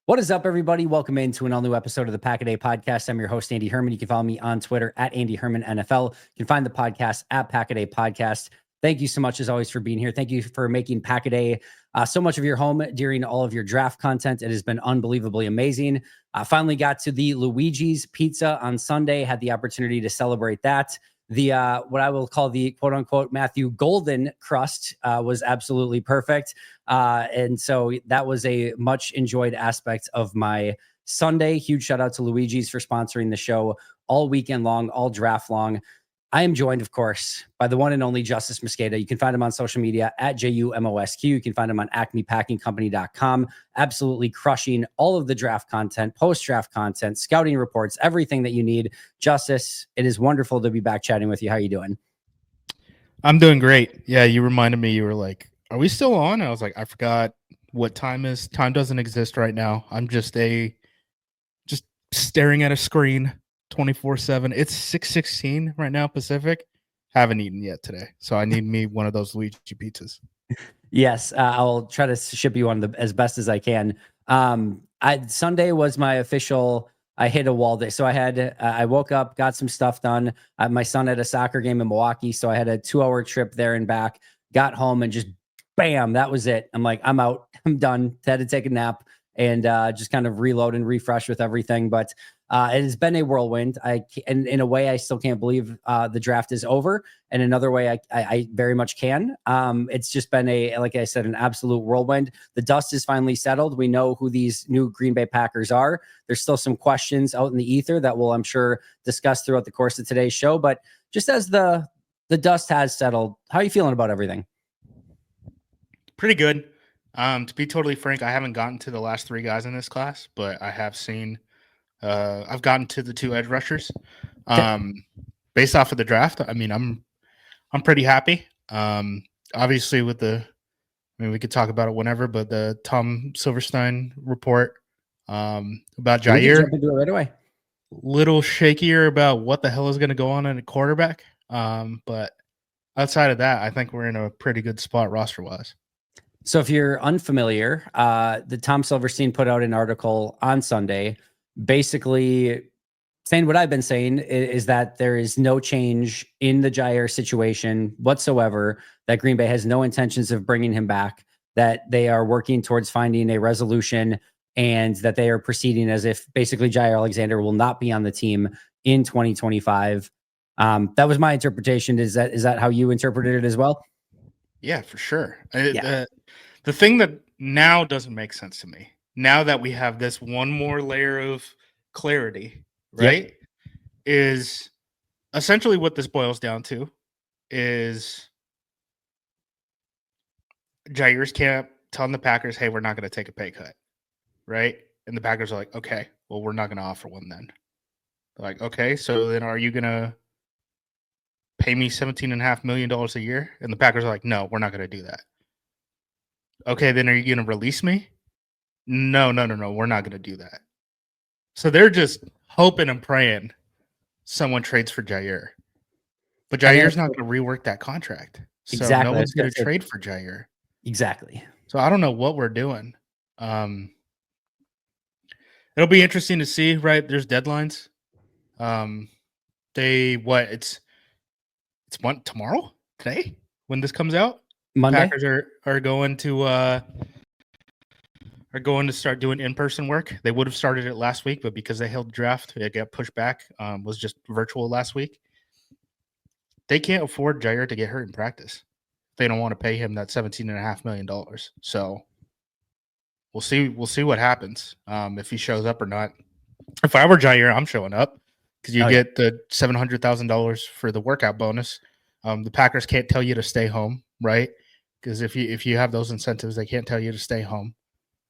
What is up, everybody? Welcome into an all-new episode of the Pack a Day Podcast. I'm your host, Andy Herman. You can follow me on Twitter at Andy Herman NFL. You can find the podcast at Pack a Day Podcast. Thank you so much, as always, for being here. Thank you for making Pack a Day so much of your home during all of your draft content. It has been unbelievably amazing. Finally got to the Luiges pizza on Sunday. Had the opportunity to celebrate that. The what I will call the quote unquote Matthew Golden crust was absolutely perfect. And so that was a much enjoyed aspect of my Sunday. Huge shout out to Luiges for sponsoring the show all weekend long, all draft long. I am joined, of course, by the one and only Justis Mosqueda. You can find him on social media at JUMOSQ. You can find him on acmepackingcompany.com. Absolutely crushing all of the draft content, post-draft content, scouting reports, everything that you need. Justis, it is wonderful to be back chatting with you. How are you doing? I'm doing great. Yeah, you reminded me, you were like, are we still on? I was like, I forgot what time is. Time doesn't exist right now. I'm just staring at a screen 24/7. It's 6:16 right now Pacific. Haven't eaten yet today, so I need me one of those Luigi pizzas. Yes, I'll try to ship you one as best as I can. Sunday was my official I hit a wall day. So I woke up, got some stuff done. My son had a soccer game in Milwaukee, so I had a 2-hour trip there and back. Got home and just bam, that was it. I'm like, I'm out. I'm done. Had to take a nap and just kind of reload and refresh with everything. But it has been a whirlwind. And in a way, I still can't believe the draft is over. And another way, I very much can. It's just been like I said, an absolute whirlwind. The dust is finally settled. We know who these new Green Bay Packers are. There's still some questions out in the ether that we'll, I'm sure, discuss throughout the course of today's show. But just as the dust has settled, how are you feeling about everything? Pretty good. To be totally frank, I haven't gotten to the last 3 guys in this class, but I have seen. I've gotten to the 2 edge rushers. Based off of the draft, I mean, I'm pretty happy. Obviously, with we could talk about it whenever, but the Tom Silverstein report about Jaire, we can jump into it right away. Little shakier about what the hell is going to go on in a quarterback. But outside of that, I think we're in a pretty good spot roster wise. So if you're unfamiliar, the Tom Silverstein put out an article on Sunday, basically saying what I've been saying is that there is no change in the Jaire situation whatsoever, that Green Bay has no intentions of bringing him back, that they are working towards finding a resolution, and that they are proceeding as if basically Jaire Alexander will not be on the team in 2025. That was my interpretation. Is that how you interpreted it as well? Yeah, for sure. The thing that now doesn't make sense to me, now that we have this one more layer of clarity, right, is essentially what this boils down to is Jaire's camp telling the Packers, hey, we're not going to take a pay cut, right? And the Packers are like, okay, well, we're not going to offer one then. They're like, okay, so then are you going to pay me $17.5 million a year? And the Packers are like, no, we're not going to do that. Okay, then are you going to release me? No, we're not going to do that. So they're just hoping and praying someone trades for Jaire. But Jaire's not going to rework that contract. So exactly. No one's going to trade for Jaire. Exactly. So I don't know what we're doing. It'll be interesting to see, right? There's deadlines. It's what, tomorrow? Today? When this comes out? Monday. Packers are going to start doing in-person work. They would have started it last week, but because they held the draft, it got pushed back. Was just virtual last week. They can't afford Jaire to get hurt in practice. They don't want to pay him that $17.5 million. So we'll see what happens if he shows up or not. If I were Jaire, I'm showing up because you get the $700,000 for the workout bonus. The Packers can't tell you to stay home, right? Because if you have those incentives, they can't tell you to stay home.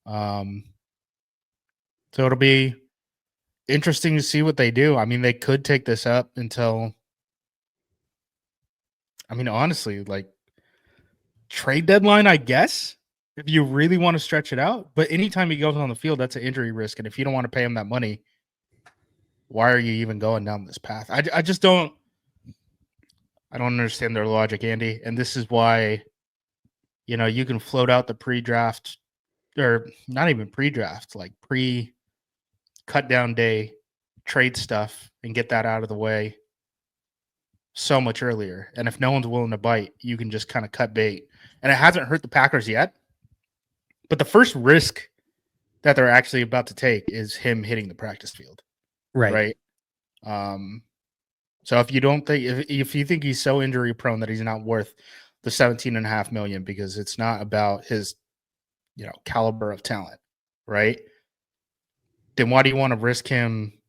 So it'll be interesting to see what they do. I mean, they could take this up until, honestly, like trade deadline, I guess, if you really want to stretch it out. But anytime he goes on the field, that's an injury risk. And if you don't want to pay him that money, why are you even going down this path? I just don't understand their logic, Andy. And this is why, you can float out the pre-draft or not even pre-draft, like pre-cut down day trade stuff and get that out of the way so much earlier. And if no one's willing to bite, you can just kind of cut bait. And it hasn't hurt the Packers yet. But the first risk that they're actually about to take is him hitting the practice field. Right. So if you don't think if you think he's so injury prone that he's not worth the $17.5 million because it's not about his, caliber of talent, right? Then why do you want to risk him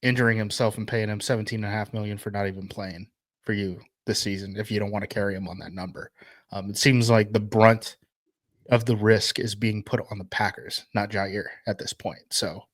injuring himself and paying him $17.5 million for not even playing for you this season if you don't want to carry him on that number? It seems like the brunt of the risk is being put on the Packers, not Jaire at this point. So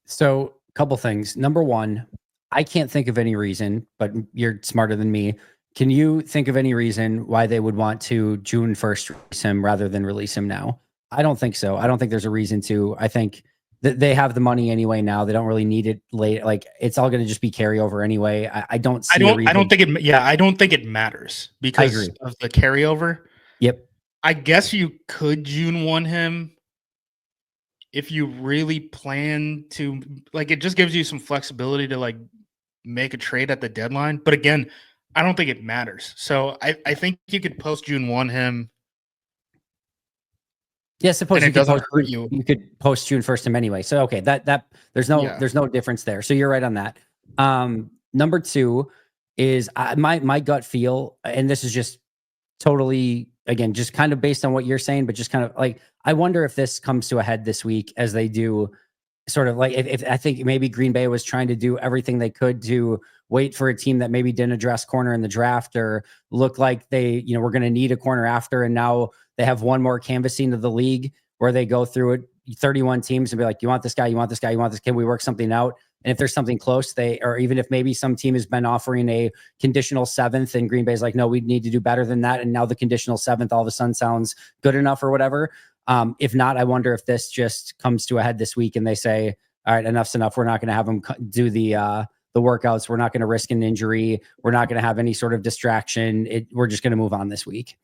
a couple things. Number one, I can't think of any reason, but you're smarter than me. Can you think of any reason why they would want to June 1st release him rather than release him now? I don't think so. I don't think there's a reason to. I think that they have the money anyway now. They don't really need it late. Like it's all going to just be carryover anyway. I don't see a reason. I don't think it matters because of the carryover. Yep. I guess you could June 1 him if you really plan to, like, it just gives you some flexibility to like make a trade at the deadline. But again, I don't think it matters. So I think you could post June 1 him. Yeah, suppose you could post June 1st him anyway. So okay, that there's no difference there. So you're right on that. Number two is my gut feel, and this is just totally, again, just kind of based on what you're saying, but just kind of like, I wonder if this comes to a head this week as they do sort of like, if I think maybe Green Bay was trying to do everything they could to wait for a team that maybe didn't address corner in the draft or look like they, were going to need a corner after. And now they have one more canvassing of the league where they go through it, 31 teams and be like, you want this guy, you want this guy, you want this, can we work something out? And if there's something close, or even if maybe some team has been offering a conditional 7th and Green Bay's like, no, we need to do better than that. And now the conditional 7th all of a sudden sounds good enough or whatever. If not, I wonder if this just comes to a head this week and they say, all right, enough's enough. We're not going to have them do the workouts. We're not going to risk an injury. We're not going to have any sort of distraction. We're just going to move on this week.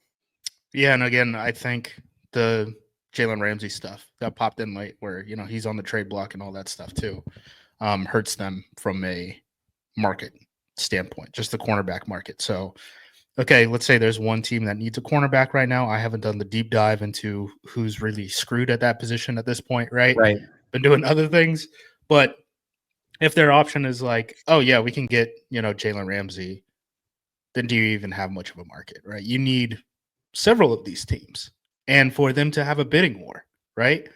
Yeah. And again, I think the Jalen Ramsey stuff that popped in late where, he's on the trade block and all that stuff too. Hurts them from a market standpoint, just the cornerback market. So, okay, let's say there's one team that needs a cornerback right now. I haven't done the deep dive into who's really screwed at that position at this point, right? Right. Been doing other things. But if their option is like, oh, yeah, we can get, Jalen Ramsey, then do you even have much of a market, right? You need several of these teams and for them to have a bidding war, right?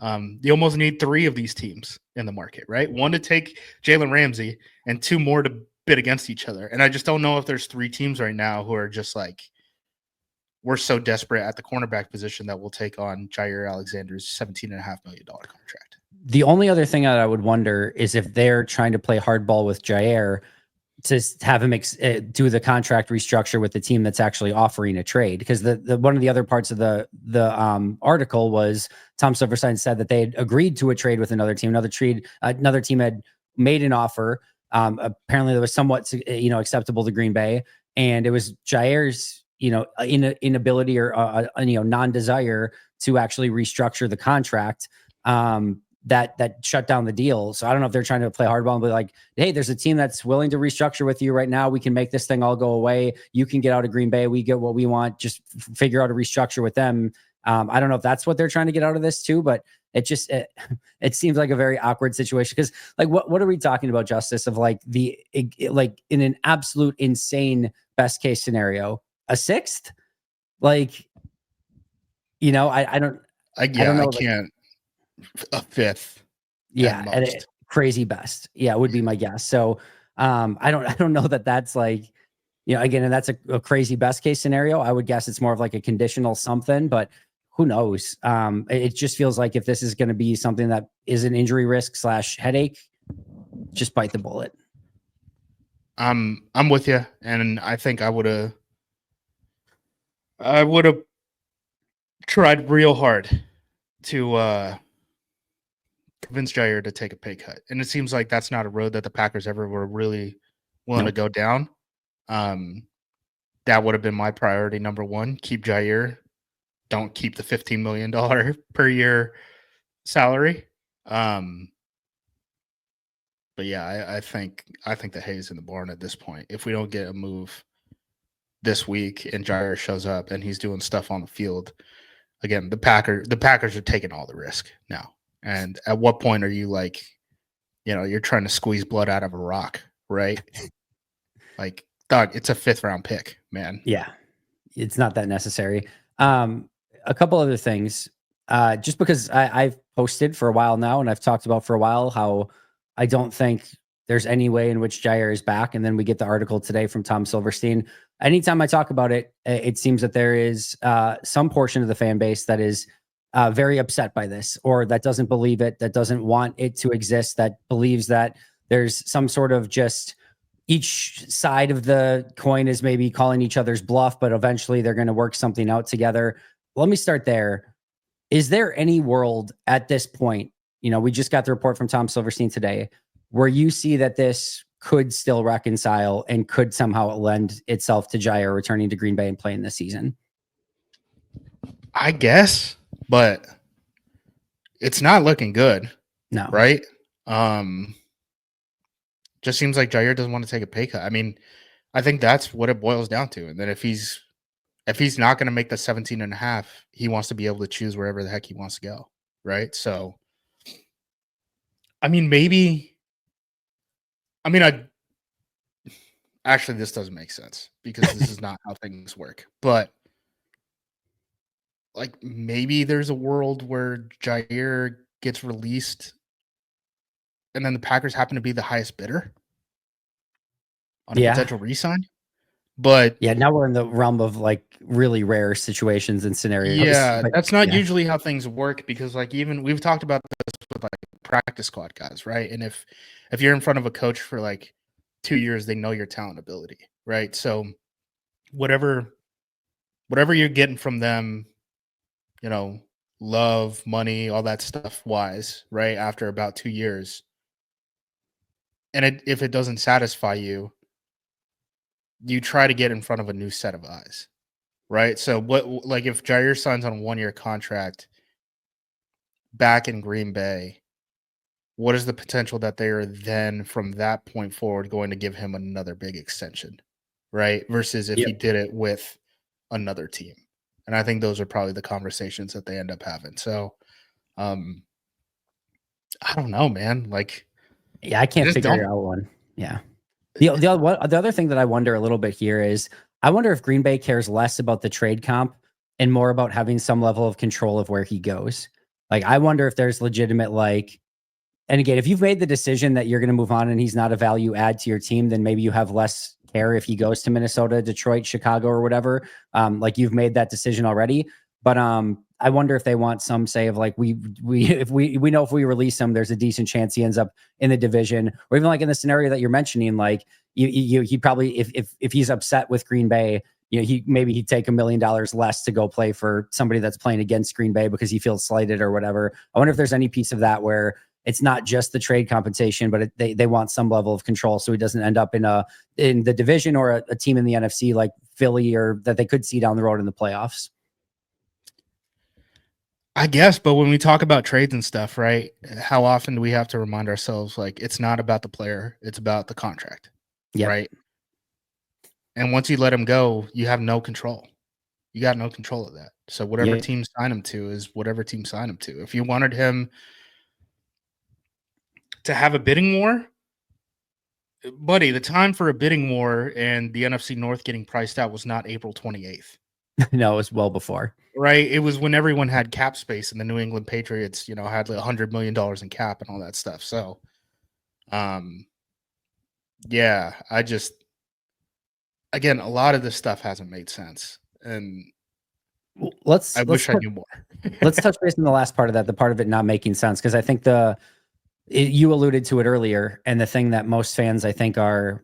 You almost need 3 of these teams in the market, right? 1 to take Jalen Ramsey and 2 more to bid against each other. And I just don't know if there's 3 teams right now who are just like, we're so desperate at the cornerback position that we'll take on Jaire Alexander's $17.5 million contract. The only other thing that I would wonder is if they're trying to play hardball with Jaire to have him do the contract restructure with the team that's actually offering a trade. Because the one of the other parts of the article was Tom Silverstein said that they had agreed to a trade with another team. Another team had made an offer. Apparently, that was somewhat acceptable to Green Bay, and it was Jaire's inability or non-desire to actually restructure the contract. That shut down the deal. So I don't know if they're trying to play hardball and be like, hey, there's a team that's willing to restructure with you right now. We can make this thing all go away. You can get out of Green Bay. We get what we want. Just figure out a restructure with them. I don't know if that's what they're trying to get out of this too, but it seems like a very awkward situation. Because like, what are we talking about, Justice? Of like in an absolute insane best case scenario, a 6th? Like, I don't know. I can't. A 5th. Yeah, at a crazy best. Yeah, would be my guess. So I don't know that that's like, again, and that's a crazy best case scenario. I would guess it's more of like a conditional something, but who knows? It just feels like if this is going to be something that is an injury risk / headache, just bite the bullet. I'm with you, and I think I would have tried real hard to convince Jaire to take a pay cut. And it seems like that's not a road that the Packers ever were really willing to go down. That would have been my priority number 1, keep Jaire don't keep the $15 million per year salary. But yeah, I think the hay's in the barn at this point. If we don't get a move this week and Jaire shows up and he's doing stuff on the field, again, the Packers are taking all the risk now. And at what point are you like, you're trying to squeeze blood out of a rock, right? Like, dog, it's a 5th round pick, man. Yeah, it's not that necessary. A couple other things, just because I've posted for a while now and I've talked about for a while how I don't think there's any way in which Jaire is back. And then we get the article today from Tom Silverstein. Anytime I talk about it, it seems that there is some portion of the fan base that is very upset by this, or that doesn't believe it, that doesn't want it to exist, that believes that there's some sort of just each side of the coin is maybe calling each other's bluff, but eventually they're going to work something out together. Let me start there. Is there any world at this point, we just got the report from Tom Silverstein today, where you see that this could still reconcile and could somehow lend itself to Jaire returning to Green Bay and playing this season? I guess, but it's not looking good. No. Right? Just seems like Jaire doesn't want to take a pay cut. I mean, I think that's what it boils down to. And then if he's not going to make the 17.5, he wants to be able to choose wherever the heck he wants to go. Right? So, I mean, actually, this doesn't make sense because this is not how things work. But like, maybe there's a world where Jaire gets released and then the Packers happen to be the highest bidder on a potential re-sign. But yeah, now we're in the realm of like really rare situations and scenarios. Yeah, that's not usually how things work, because like, even we've talked about this with like practice squad guys, right? And if you're in front of a coach for like 2 years, they know your talent ability, right? So whatever you're getting from them, love, money, all that stuff wise, right? After about 2 years, and if it doesn't satisfy you, you try to get in front of a new set of eyes, right? So like if Jaire signs on a 1-year contract back in Green Bay, what is the potential that they are then from that point forward going to give him another big extension, right? Versus if he did it with another team. And I think those are probably the conversations that they end up having. So I don't know, man. Like, yeah, I can't figure out one. Yeah. The other thing that I wonder a little bit here is I wonder if Green Bay cares less about the trade comp and more about having some level of control of where he goes. Like, I wonder if there's legitimate, like, and again, if you've made the decision that you're going to move on and he's not a value add to your team, then maybe you have less care if he goes to Minnesota, Detroit, Chicago, or whatever. Like, you've made that decision already. But I wonder if they want some say of like, we know if we release him, there's a decent chance he ends up in the division, or even like in the scenario that you're mentioning, like he probably, if he's upset with Green Bay, he'd take $1 million less to go play for somebody that's playing against Green Bay because he feels slighted or whatever. I wonder if there's any piece of that where it's not just the trade compensation, but they want some level of control so he doesn't end up in the division or a team in the NFC like Philly, or that they could see down the road in the playoffs. I guess, but when we talk about trades and stuff, right, how often do we have to remind ourselves, like, it's not about the player, it's about the contract, right? And once you let him go, you have no control. You got no control of that. So whatever team sign him to is whatever team sign him to. If you wanted him to have a bidding war, buddy, the time for a bidding war and the NFC North getting priced out was not April 28th. No, it was well before. Right. It was when everyone had cap space and the New England Patriots, had like $100 million in cap and all that stuff. So, yeah, again, a lot of this stuff hasn't made sense. And I wish I knew more. Let's touch base on the last part of that, the part of it not making sense. Cause I think you alluded to it earlier. And the thing that most fans, I think, are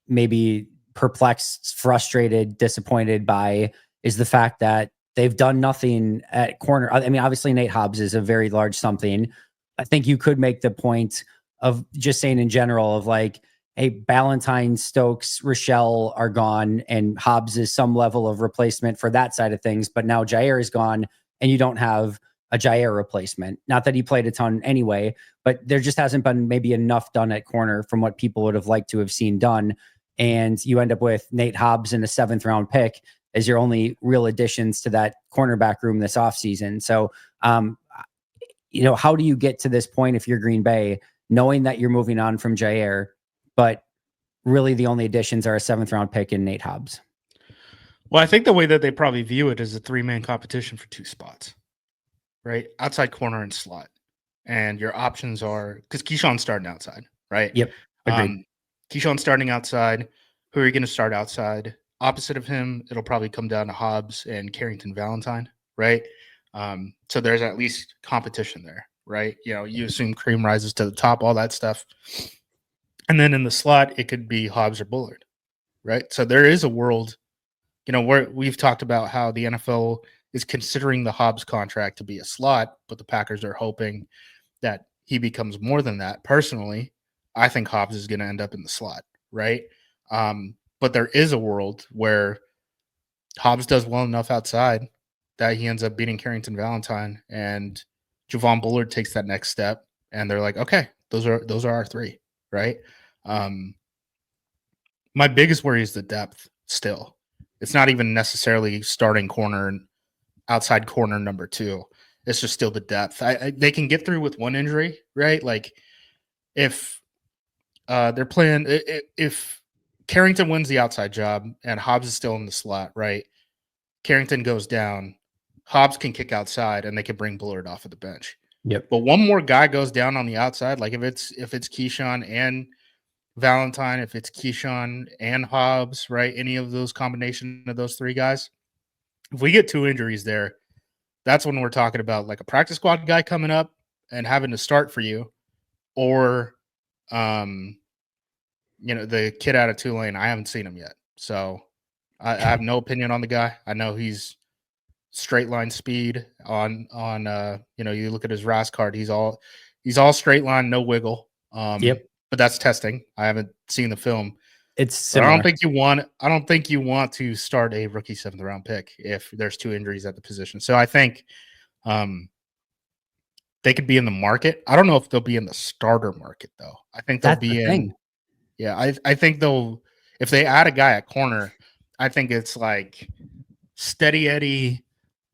maybe perplexed, frustrated, disappointed by is the fact that they've done nothing at corner. I mean, obviously Nate Hobbs is a very large something. I think you could make the point of just saying in general of like, hey, Ballantyne, Stokes, Rochelle are gone, and Hobbs is some level of replacement for that side of things. But now Jaire is gone, and you don't have a Jaire replacement. Not that he played a ton anyway, but there just hasn't been maybe enough done at corner from what people would have liked to have seen done. And you end up with Nate Hobbs in a 7th round pick as your only real additions to that cornerback room this offseason. So, how do you get to this point if you're Green Bay, knowing that you're moving on from Jaire, but really the only additions are a 7th round pick in Nate Hobbs? Well, I think the way that they probably view it is a 3-man competition for 2 spots, right? Outside corner and slot. And your options are, because Keyshawn's starting outside, right? Yep. Agreed. Keyshawn's starting outside. Who are you going to start outside? Opposite of him, it'll probably come down to Hobbs and Carrington Valentine, right? So there's at least competition there, right? You assume cream rises to the top, all that stuff. And then in the slot, it could be Hobbs or Bullard, right? So there is a world, where we've talked about how the NFL is considering the Hobbs contract to be a slot, but the Packers are hoping that he becomes more than that. Personally, I think Hobbs is going to end up in the slot, right? But there is a world where Hobbs does well enough outside that he ends up beating Carrington Valentine, and Javon Bullard takes that next step, and they're like, okay, those are our 3, right? My biggest worry is the depth still. It's not even necessarily starting corner and outside corner number 2. It's just still the depth. They can get through with one injury, right? Like if they're playing, if Carrington wins the outside job and Hobbs is still in the slot, right? Carrington goes down, Hobbs can kick outside, and they can bring Bullard off of the bench. Yep. But one more guy goes down on the outside, like if it's Keyshawn and Valentine, if it's Keyshawn and Hobbs, right? Any of those combination of those 3 guys. If we get 2 injuries there, that's when we're talking about like a practice squad guy coming up and having to start for you, or the kid out of Tulane. I haven't seen him yet, so I have no opinion on the guy. I know he's straight line speed on you look at his RAS card, he's all straight line, no wiggle. Yep. But that's testing. I haven't seen the film. It's similar. I don't think you want to start a rookie 7th round pick if there's 2 injuries at the position. So I think they could be in the market. I don't know if they'll be in the starter market though. I think they'll be in. Yeah, I think they'll, if they add a guy at corner, I think it's like steady Eddie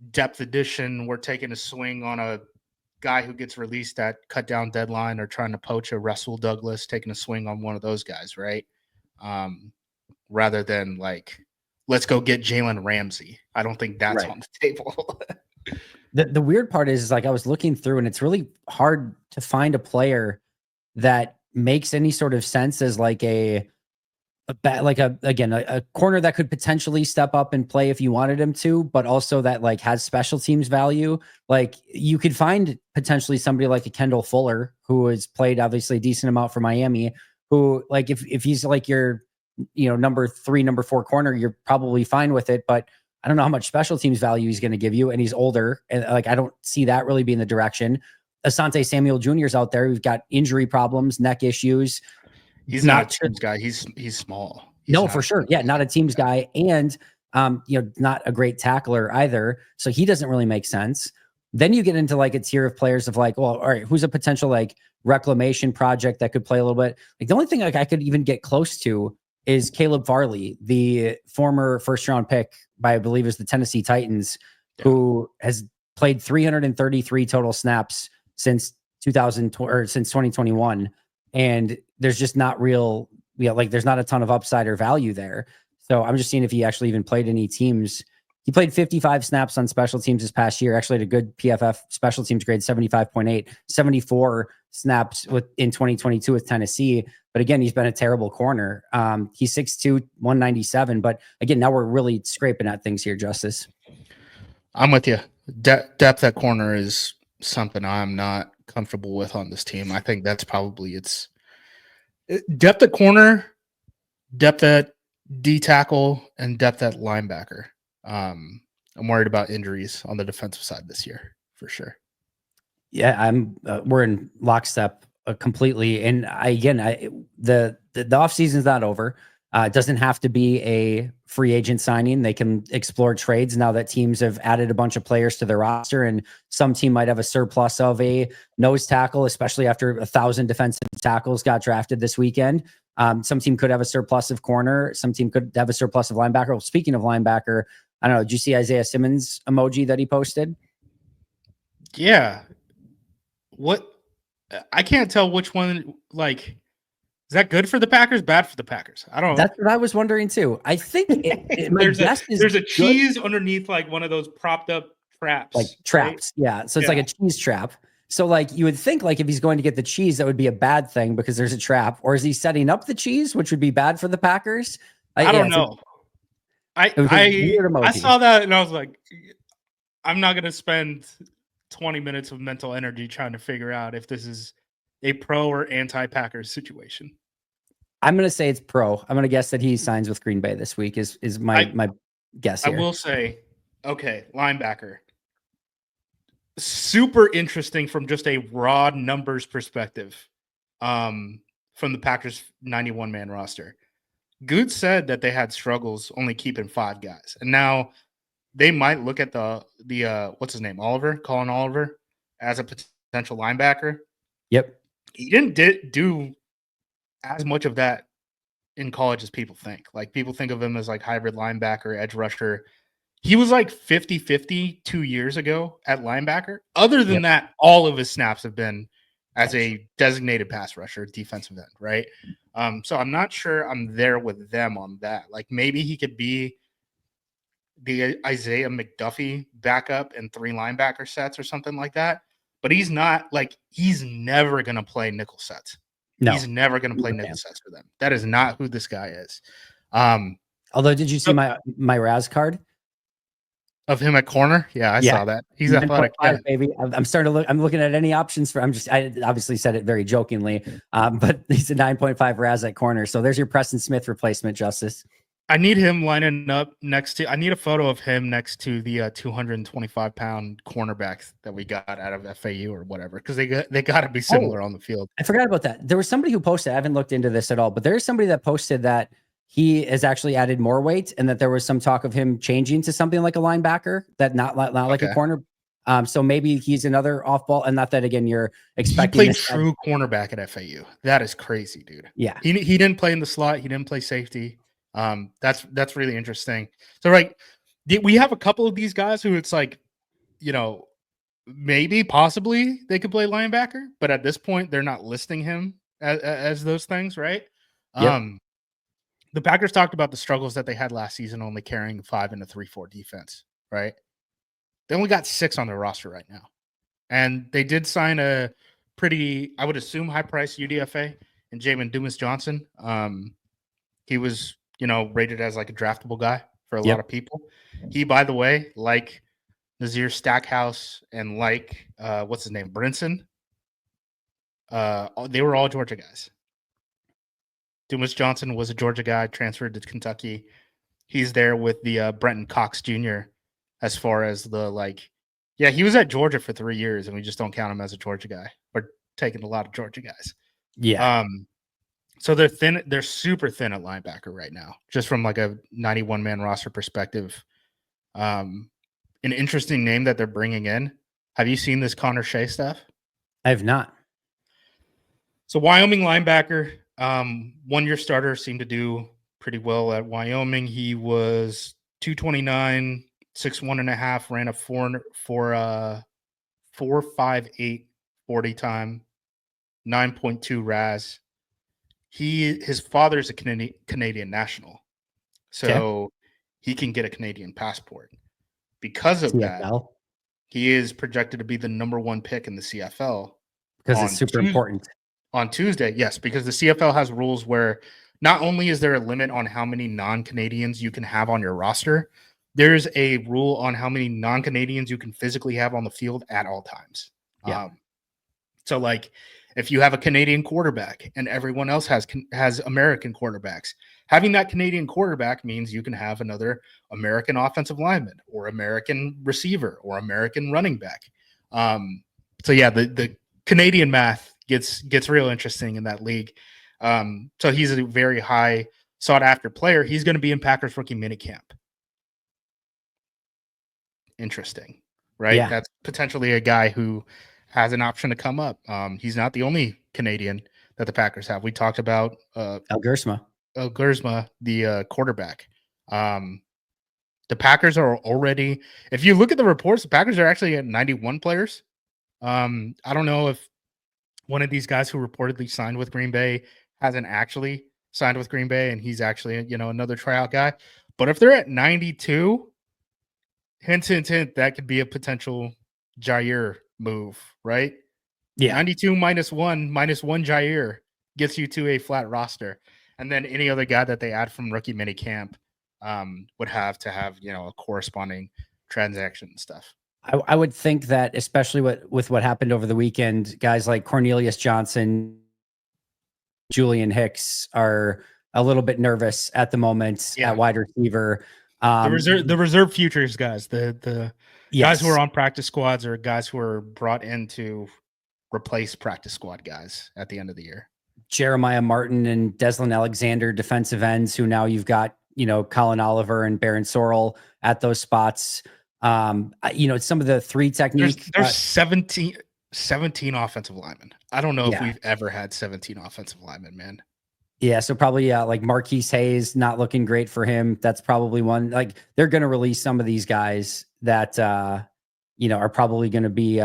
depth addition. We're taking a swing on a guy who gets released at cut down deadline, or trying to poach a Russell Douglas, taking a swing on one of those guys, right? Rather than like, let's go get Jalen Ramsey. I don't think that's on the table. The weird part is like I was looking through, and it's really hard to find a player that makes any sort of sense as like a corner that could potentially step up and play if you wanted him to, but also that like has special teams value. Like you could find potentially somebody like a Kendall Fuller, who has played obviously a decent amount for Miami, who like if he's like your number 3, number 4 corner, you're probably fine with it. But I don't know how much special teams value he's going to give you, and he's older, and like I don't see that really being the direction. Asante Samuel Jr. is out there. We've got injury problems, neck issues. He's not a team's guy. He's small. No, for sure. Yeah, not a team's guy, and not a great tackler either. So he doesn't really make sense. Then you get into like a tier of players of like, well, all right, who's a potential like reclamation project that could play a little bit? Like the only thing like I could even get close to is Caleb Farley, the former 1st round pick by, I believe, is the Tennessee Titans, who has played 333 total snaps since 2021, and there's just not real, there's not a ton of upside or value there. So I'm just seeing if he actually even played any teams. He played 55 snaps on special teams this past year. Actually had a good PFF special teams grade, 75.8, 74 snaps in 2022 with Tennessee. But again, he's been a terrible corner. He's 6'2", 197. But again, now we're really scraping at things here, Justis. I'm with you. Depth at corner is something I'm not comfortable with on this team. I think that's probably it's depth at corner, depth at D tackle, and depth at linebacker. I'm worried about injuries on the defensive side this year for sure. Yeah, we're in lockstep completely. And the offseason is not over. It doesn't have to be a free agent signing. They can explore trades now that teams have added a bunch of players to their roster, and some team might have a surplus of a nose tackle, especially after 1,000 defensive tackles got drafted this weekend. Some team could have a surplus of corner. Some team could have a surplus of linebacker. Well, speaking of linebacker, I don't know. Did you see Isaiah Simmons emoji that he posted? Yeah. What? I can't tell which one. Like, is that good for the Packers? Bad for the Packers? I don't know. That's what I was wondering too. I think there's a cheese underneath like one of those propped up traps. Like traps. Right? Yeah. So it's like a cheese trap. So like you would think like if he's going to get the cheese, that would be a bad thing because there's a trap. Or is he setting up the cheese, which would be bad for the Packers? I don't know. I saw that and I was like, I'm not going to spend 20 minutes of mental energy trying to figure out if this is a pro or anti-Packers situation. I'm going to say it's pro. I'm going to guess that he signs with Green Bay this week is my guess here. I will say, okay, linebacker. Super interesting from just a raw numbers perspective from the Packers 91-man roster. Good said that they had struggles only keeping 5 guys. And now they might look at the what's his name? Colin Oliver as a potential linebacker. Yep. He didn't do as much of that in college as people think. Like people think of him as like hybrid linebacker, edge rusher. He was like 50-50 2 years ago at linebacker. Other than that, all of his snaps have been as a designated pass rusher, defensive end, right? So I'm not sure I'm there with them on that. Like maybe he could be the Isaiah McDuffie backup in 3 linebacker sets or something like that. But he's not like he's never going to play nickel sets. No, he's never going to play nickel sets for them. That is not who this guy is. Although, did you see my Raz card of him at corner? Yeah, I saw that. He's athletic, baby. I'm starting to look. I'm looking at any options for. I obviously said it very jokingly, but he's a 9.5 Raz at corner. So there's your Preston Smith replacement, Justice. I need him lining up next to. I need a photo of him next to the 225-pound cornerbacks that we got out of FAU or whatever, because they got to be similar on the field. I forgot about that. There was somebody who posted. I haven't looked into this at all, but there's somebody that posted that he has actually added more weight, and that there was some talk of him changing to something like a linebacker, that not like a corner. So maybe he's another off ball, and not that again you're expecting. He played true cornerback at FAU. That is crazy, dude. Yeah, he didn't play in the slot. He didn't play safety. That's really interesting. So, right, we have a couple of these guys who it's like, maybe possibly they could play linebacker, but at this point they're not listing him as those things, right? Yep. The Packers talked about the struggles that they had last season, only carrying 5 in a 3-4 defense, right? They only got 6 on their roster right now, and they did sign a pretty, I would assume, high-priced UDFA in Jamin Dumas-Johnson. He was rated as like a draftable guy for a lot of people. He, by the way, like Nazir Stackhouse and like what's his name, Brinson, they were all Georgia guys. Dumas Johnson was a Georgia guy, transferred to Kentucky. He's there with the Brenton Cox Jr. as far as the he was at Georgia for 3 years, and we just don't count him as a Georgia guy. We're taking a lot of Georgia guys. Yeah. So they're thin. They're super thin at linebacker right now, just from like a 91-man roster perspective. An interesting name that they're bringing in. Have you seen this Connor Shea stuff? I have not. So Wyoming linebacker, 1-year starter, seemed to do pretty well at Wyoming. He was 229, 6'1.5", ran a 4.58 40 time, 9.2 RAS. His father's a Canadian national, so he can get a Canadian passport. Because of that, he is projected to be the number 1 pick in the CFL. Because it's super important. On Tuesday, yes, because the CFL has rules where not only is there a limit on how many non-Canadians you can have on your roster, there's a rule on how many non-Canadians you can physically have on the field at all times. Yeah. So like, if you have a Canadian quarterback and everyone else has American quarterbacks, having that Canadian quarterback means you can have another American offensive lineman or American receiver or American running back. So yeah, the Canadian math gets real interesting in that league. So he's a very high sought after player. He's going to be in Packers rookie minicamp. Interesting, right? Yeah. That's potentially a guy who has an option to come up. He's not the only Canadian that the Packers have. We talked about Elgersma, the quarterback. The Packers are already, if you look at the reports, the Packers are actually at 91 players. I don't know if one of these guys who reportedly signed with Green Bay hasn't actually signed with Green Bay and he's actually, another tryout guy. But if they're at 92, hint, that could be a potential Jaire move, right? yeah. 92 minus one Jaire gets you to a flat roster. And then any other guy that they add from rookie minicamp would have to have, a corresponding transaction and stuff. I would think that, especially with what happened over the weekend, guys like Cornelius Johnson, Julian Hicks are a little bit nervous at the moment at wide receiver. The reserve futures guys, the guys who are on practice squads or guys who are brought in to replace practice squad guys at the end of the year. Jeremiah Martin and Jaire Alexander, defensive ends, who now you've got, Colin Oliver and Baron Sorrell at those spots. Some of the three technique. There's 17 offensive linemen. I don't know if we've ever had 17 offensive linemen, man. Yeah, so probably like Marquise Hayes, not looking great for him. That's probably one. Like they're going to release some of these guys that are probably going to be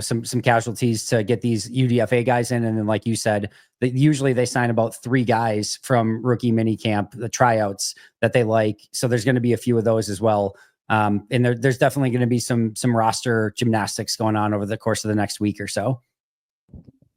some casualties to get these UDFA guys in. And then, like you said, usually they sign about 3 guys from rookie minicamp, the tryouts that they like. So there's going to be a few of those as well. And there's definitely going to be some roster gymnastics going on over the course of the next week or so.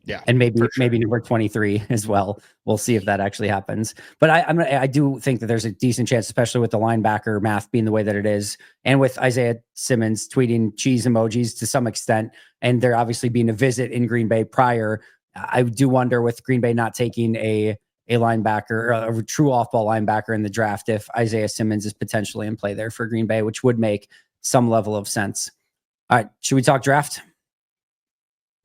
Yeah, and maybe number 23 as well. We'll see if that actually happens. But I do think that there's a decent chance, especially with the linebacker math being the way that it is, and with Isaiah Simmons tweeting cheese emojis to some extent, and there obviously being a visit in Green Bay prior. I do wonder, with Green Bay not taking a linebacker, or a true off-ball linebacker in the draft, if Isaiah Simmons is potentially in play there for Green Bay, which would make some level of sense. All right, should we talk draft?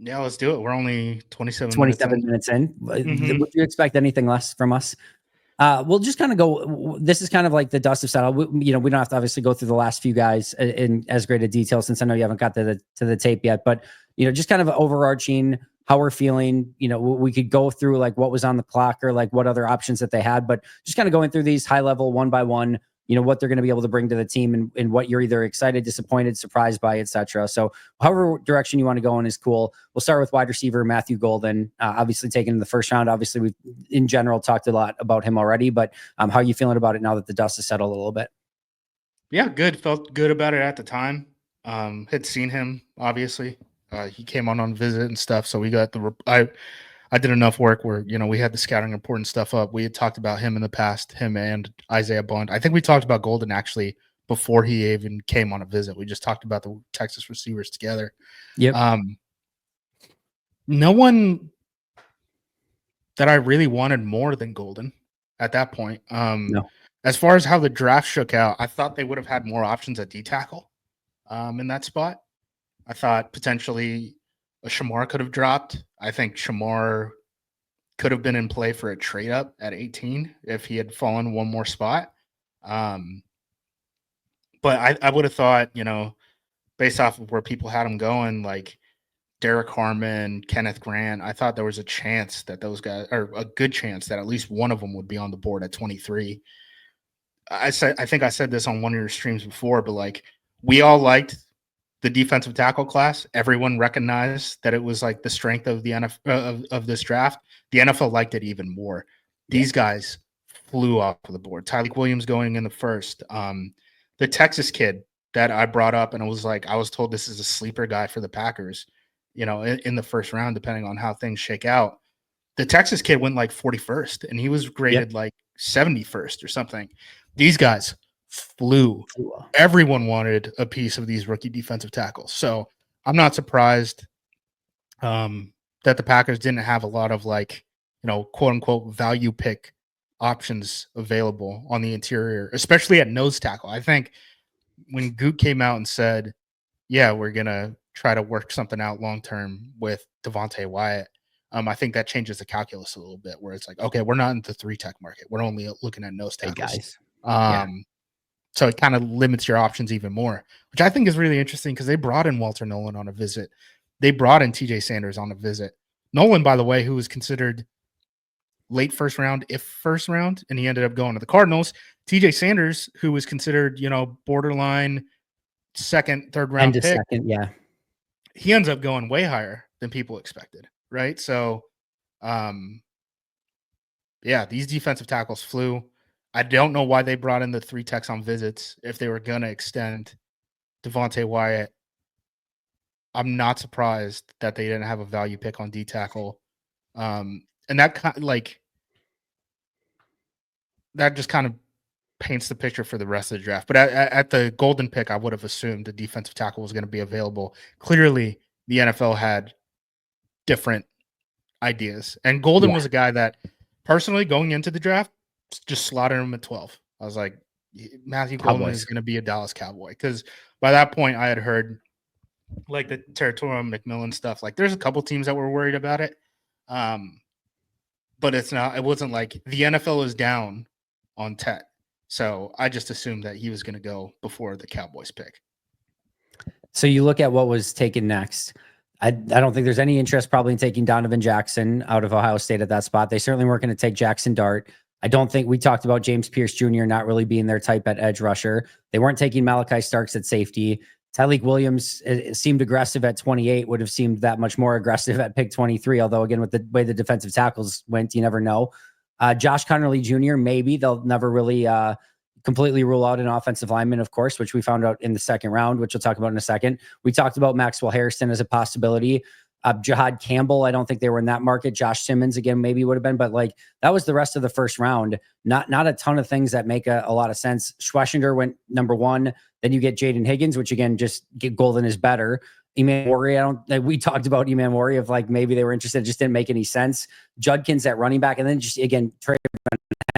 Yeah, let's do it. We're only 27 minutes in. Mm-hmm. Would you expect anything less from us? We'll just kind of go. This is kind of like the dust of settle. We don't have to obviously go through the last few guys in as great a detail, since I know you haven't got to the tape yet. But just kind of overarching how we're feeling. We could go through like what was on the clock or like what other options that they had, but just kind of going through these high level one by one. What they're going to be able to bring to the team, and what you're either excited, disappointed, surprised by, etc. So however direction you want to go in is cool. We'll start with wide receiver Matthew Golden, obviously taken in the first round. Obviously, we've in general talked a lot about him already, but how are you feeling about it now that the dust has settled a little bit? Yeah, good. Felt good about it at the time. Had seen him, obviously. He came on visit and stuff, so we got I did enough work where, we had the scouting report and stuff up. We had talked about him in the past, him and Isaiah Bond. I think we talked about Golden actually before he even came on a visit. We just talked about the Texas receivers together. Yep. No one that I really wanted more than Golden at that point. No. As far as how the draft shook out, I thought they would have had more options at D tackle in that spot. I thought potentially a Shamar could have dropped. I think Shamar could have been in play for a trade up at 18 if he had fallen one more spot. But I would have thought, based off of where people had him going, like Derek Harmon, Kenneth Grant, I thought there was a chance that those guys, or a good chance that at least one of them would be on the board at 23. I think I said this on one of your streams before, but like we all liked the defensive tackle class. Everyone recognized that it was like the strength of the NFL of this draft. The NFL liked it even more. These guys flew off of the board. Tyreek Williams going in the first. The Texas kid that I brought up, and it was like I was told this is a sleeper guy for the Packers. In the first round, depending on how things shake out. The Texas kid went like 41st, and he was graded like 71st or something. These guys flew. Everyone wanted a piece of these rookie defensive tackles. So I'm not surprised that the Packers didn't have a lot of like, quote unquote value pick options available on the interior, especially at nose tackle. I think when Goot came out and said, yeah, we're going to try to work something out long-term with Devontae Wyatt, I think that changes the calculus a little bit, where it's like, okay, we're not in the 3-tech market. We're only looking at nose Big tackles. guys. Yeah. So it kind of limits your options even more, which I think is really interesting because they brought in Walter Nolan on a visit. They brought in TJ Sanders on a visit. Nolan, by the way, who was considered late first round, if first round, and he ended up going to the Cardinals. TJ Sanders, who was considered, borderline second, third round pick. Second, yeah. He ends up going way higher than people expected, right? So, these defensive tackles flew. I don't know why they brought in the 3 techs on visits if they were going to extend Devontae Wyatt. I'm not surprised that they didn't have a value pick on D tackle. And that that just kind of paints the picture for the rest of the draft. But at the golden pick, I would have assumed the defensive tackle was going to be available. Clearly, the NFL had different ideas. And Golden was a guy that, personally, going into the draft, just slotted him at 12. I was like, Matthew Golden is going to be a Dallas Cowboy. Because by that point, I had heard like the Territorial McMillan stuff. Like, there's a couple teams that were worried about it. But it wasn't like the NFL is down on Tet. So I just assumed that he was going to go before the Cowboys pick. So you look at what was taken next. I don't think there's any interest probably in taking Donovan Jackson out of Ohio State at that spot. They certainly weren't going to take Jackson Dart. I don't think we talked about James Pierce Jr. not really being their type at edge rusher. They weren't taking Malachi Starks at safety. Tyleik Williams seemed aggressive at 28, would have seemed that much more aggressive at pick 23. Although, again, with the way the defensive tackles went, you never know. Josh Connerly Jr., maybe they'll never really completely rule out an offensive lineman, of course, which we found out in the second round, which we'll talk about in a second. We talked about Maxwell Harrison as a possibility. Jahad Campbell, I don't think they were in that market. Josh Simmons, again, maybe would have been, but like that was the rest of the first round. Not a ton of things that make a lot of sense. Schwessinger went number 1. Then you get Jaden Higgins, which again, just get Golden is better. Eman Warrior, we talked about Eman Warrior of like maybe they were interested, it just didn't make any sense. Judkins at running back, and then just again Trey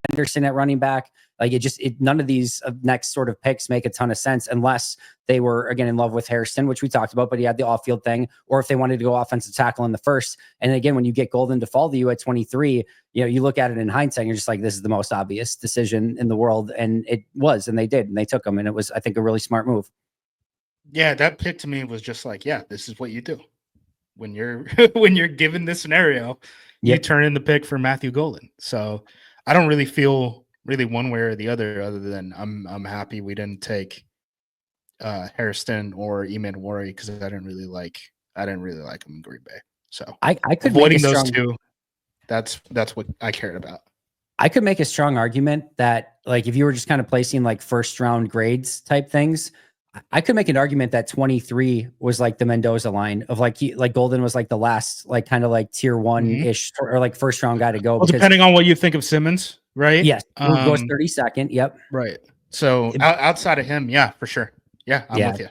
Henderson at running back. Like none of these next sort of picks make a ton of sense unless they were again in love with Harrison, which we talked about, but he had the off-field thing, or if they wanted to go offensive tackle in the first. And again, when you get Golden to fall to you at 23, you look at it in hindsight, and you're just like, this is the most obvious decision in the world, and it was, and they did, and they took him, and it was, I think, a really smart move. Yeah, that pick to me was just like, yeah, this is what you do when you're when you're given this scenario. You turn in the pick for Matthew Golden. So I don't really feel one way or the other than I'm happy we didn't take Harrison or Eman Warrior because I didn't really like him in Green Bay. So I could avoiding those two. That's what I cared about. I could make a strong argument that like if you were just kind of placing like first round grades type things, I could make an argument that 23 was like the Mendoza line of like Golden was like the last like kind of like tier 1-ish or like first round guy to go. Well, depending on what you think of Simmons, right? Yes, goes 32nd. Yep. Right. So outside of him, yeah, for sure. Yeah, I'm with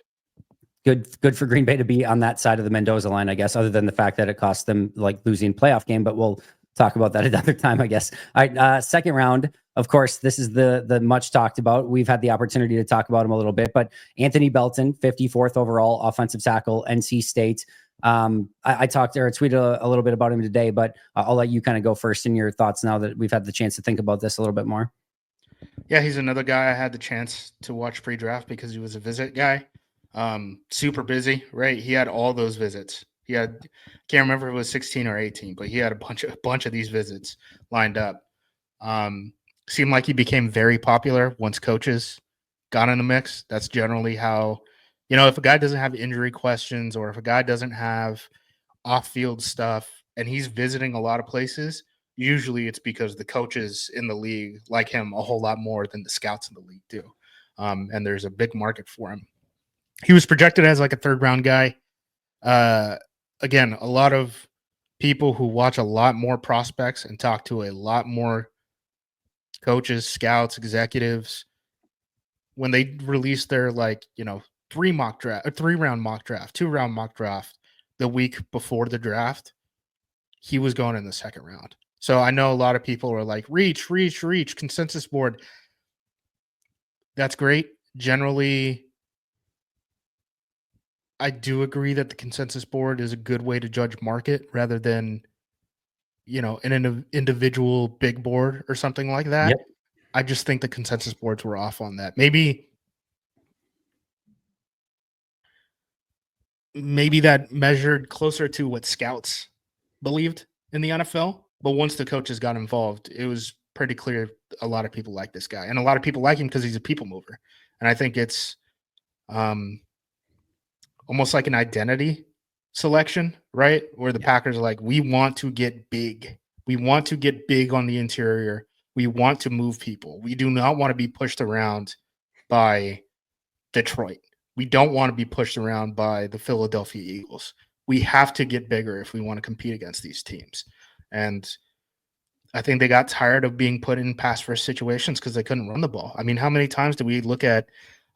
you. Good for Green Bay to be on that side of the Mendoza line, I guess, other than the fact that it cost them like losing playoff game, but we'll talk about that another time, I guess. All right. Second round, of course, this is the much talked about. We've had the opportunity to talk about him a little bit, but Anthony Belton, 54th overall offensive tackle, NC State. I talked or tweeted a little bit about him today, but I'll let you kind of go first in your thoughts now that we've had the chance to think about this a little bit more. Yeah, he's another guy I had the chance to watch pre-draft because he was a visit guy. Super busy, right? He had all those visits. He had, can't remember if it was 16 or 18, but he had a bunch of these visits lined up. Seemed like he became very popular once coaches got in the mix. That's generally how, if a guy doesn't have injury questions or if a guy doesn't have off-field stuff and he's visiting a lot of places, usually it's because the coaches in the league like him a whole lot more than the scouts in the league do. And there's a big market for him. He was projected as like a third-round guy. Again, a lot of people who watch a lot more prospects and talk to a lot more coaches, scouts, executives, when they release their 2-round mock draft, 2-round mock draft the week before the draft, he was going in the second round. So I know a lot of people are like, reach, consensus board. That's great. Generally, I do agree that the consensus board is a good way to judge market rather than in an individual big board or something like that. Yep. I just think the consensus boards were off on that. Maybe that measured closer to what scouts believed in the NFL. But once the coaches got involved, it was pretty clear a lot of people like this guy. And a lot of people like him because he's a people mover. And I think it's almost like an identity selection, right? Where the Packers are like, we want to get big. We want to get big on the interior. We want to move people. We do not want to be pushed around by Detroit. We don't want to be pushed around by the Philadelphia Eagles. We have to get bigger if we want to compete against these teams. And I think they got tired of being put in pass first situations because they couldn't run the ball. I mean, how many times did we look at,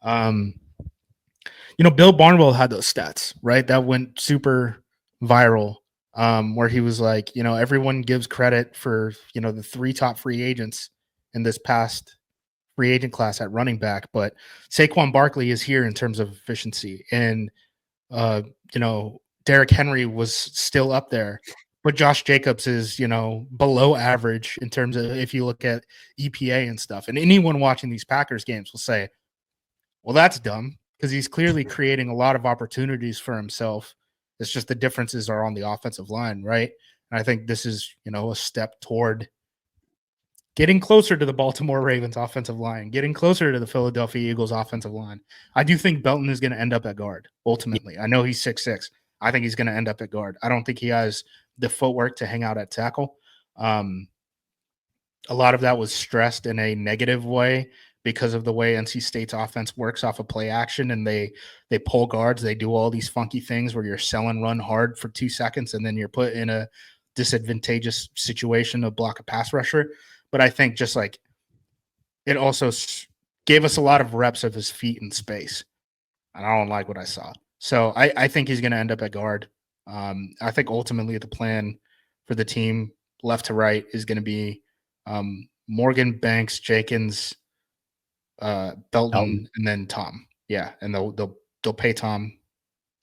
Bill Barnwell had those stats, right? That went super viral, where he was like, everyone gives credit for, the 3 top free agents in this past free agent class at running back, but Saquon Barkley is here in terms of efficiency, and Derrick Henry was still up there, but Josh Jacobs is below average in terms of if you look at EPA and stuff. And anyone watching these Packers games will say, well, that's dumb because he's clearly creating a lot of opportunities for himself. It's just the differences are on the offensive line, right? And I think this is a step toward getting closer to the Baltimore Ravens offensive line, getting closer to the Philadelphia Eagles offensive line. I do think Belton is going to end up at guard, ultimately. I know he's 6'6". I think he's going to end up at guard. I don't think he has the footwork to hang out at tackle. A lot of that was stressed in a negative way because of the way NC State's offense works off of play action, and they pull guards. They do all these funky things where you're selling run hard for 2 seconds, and then you're put in a disadvantageous situation to block a pass rusher. But I think just like it also gave us a lot of reps of his feet in space. And I don't like what I saw. So I think he's going to end up at guard. I think ultimately the plan for the team left to right is going to be Morgan, Banks, Jenkins, Belton, and then Tom. Yeah, and they'll pay Tom.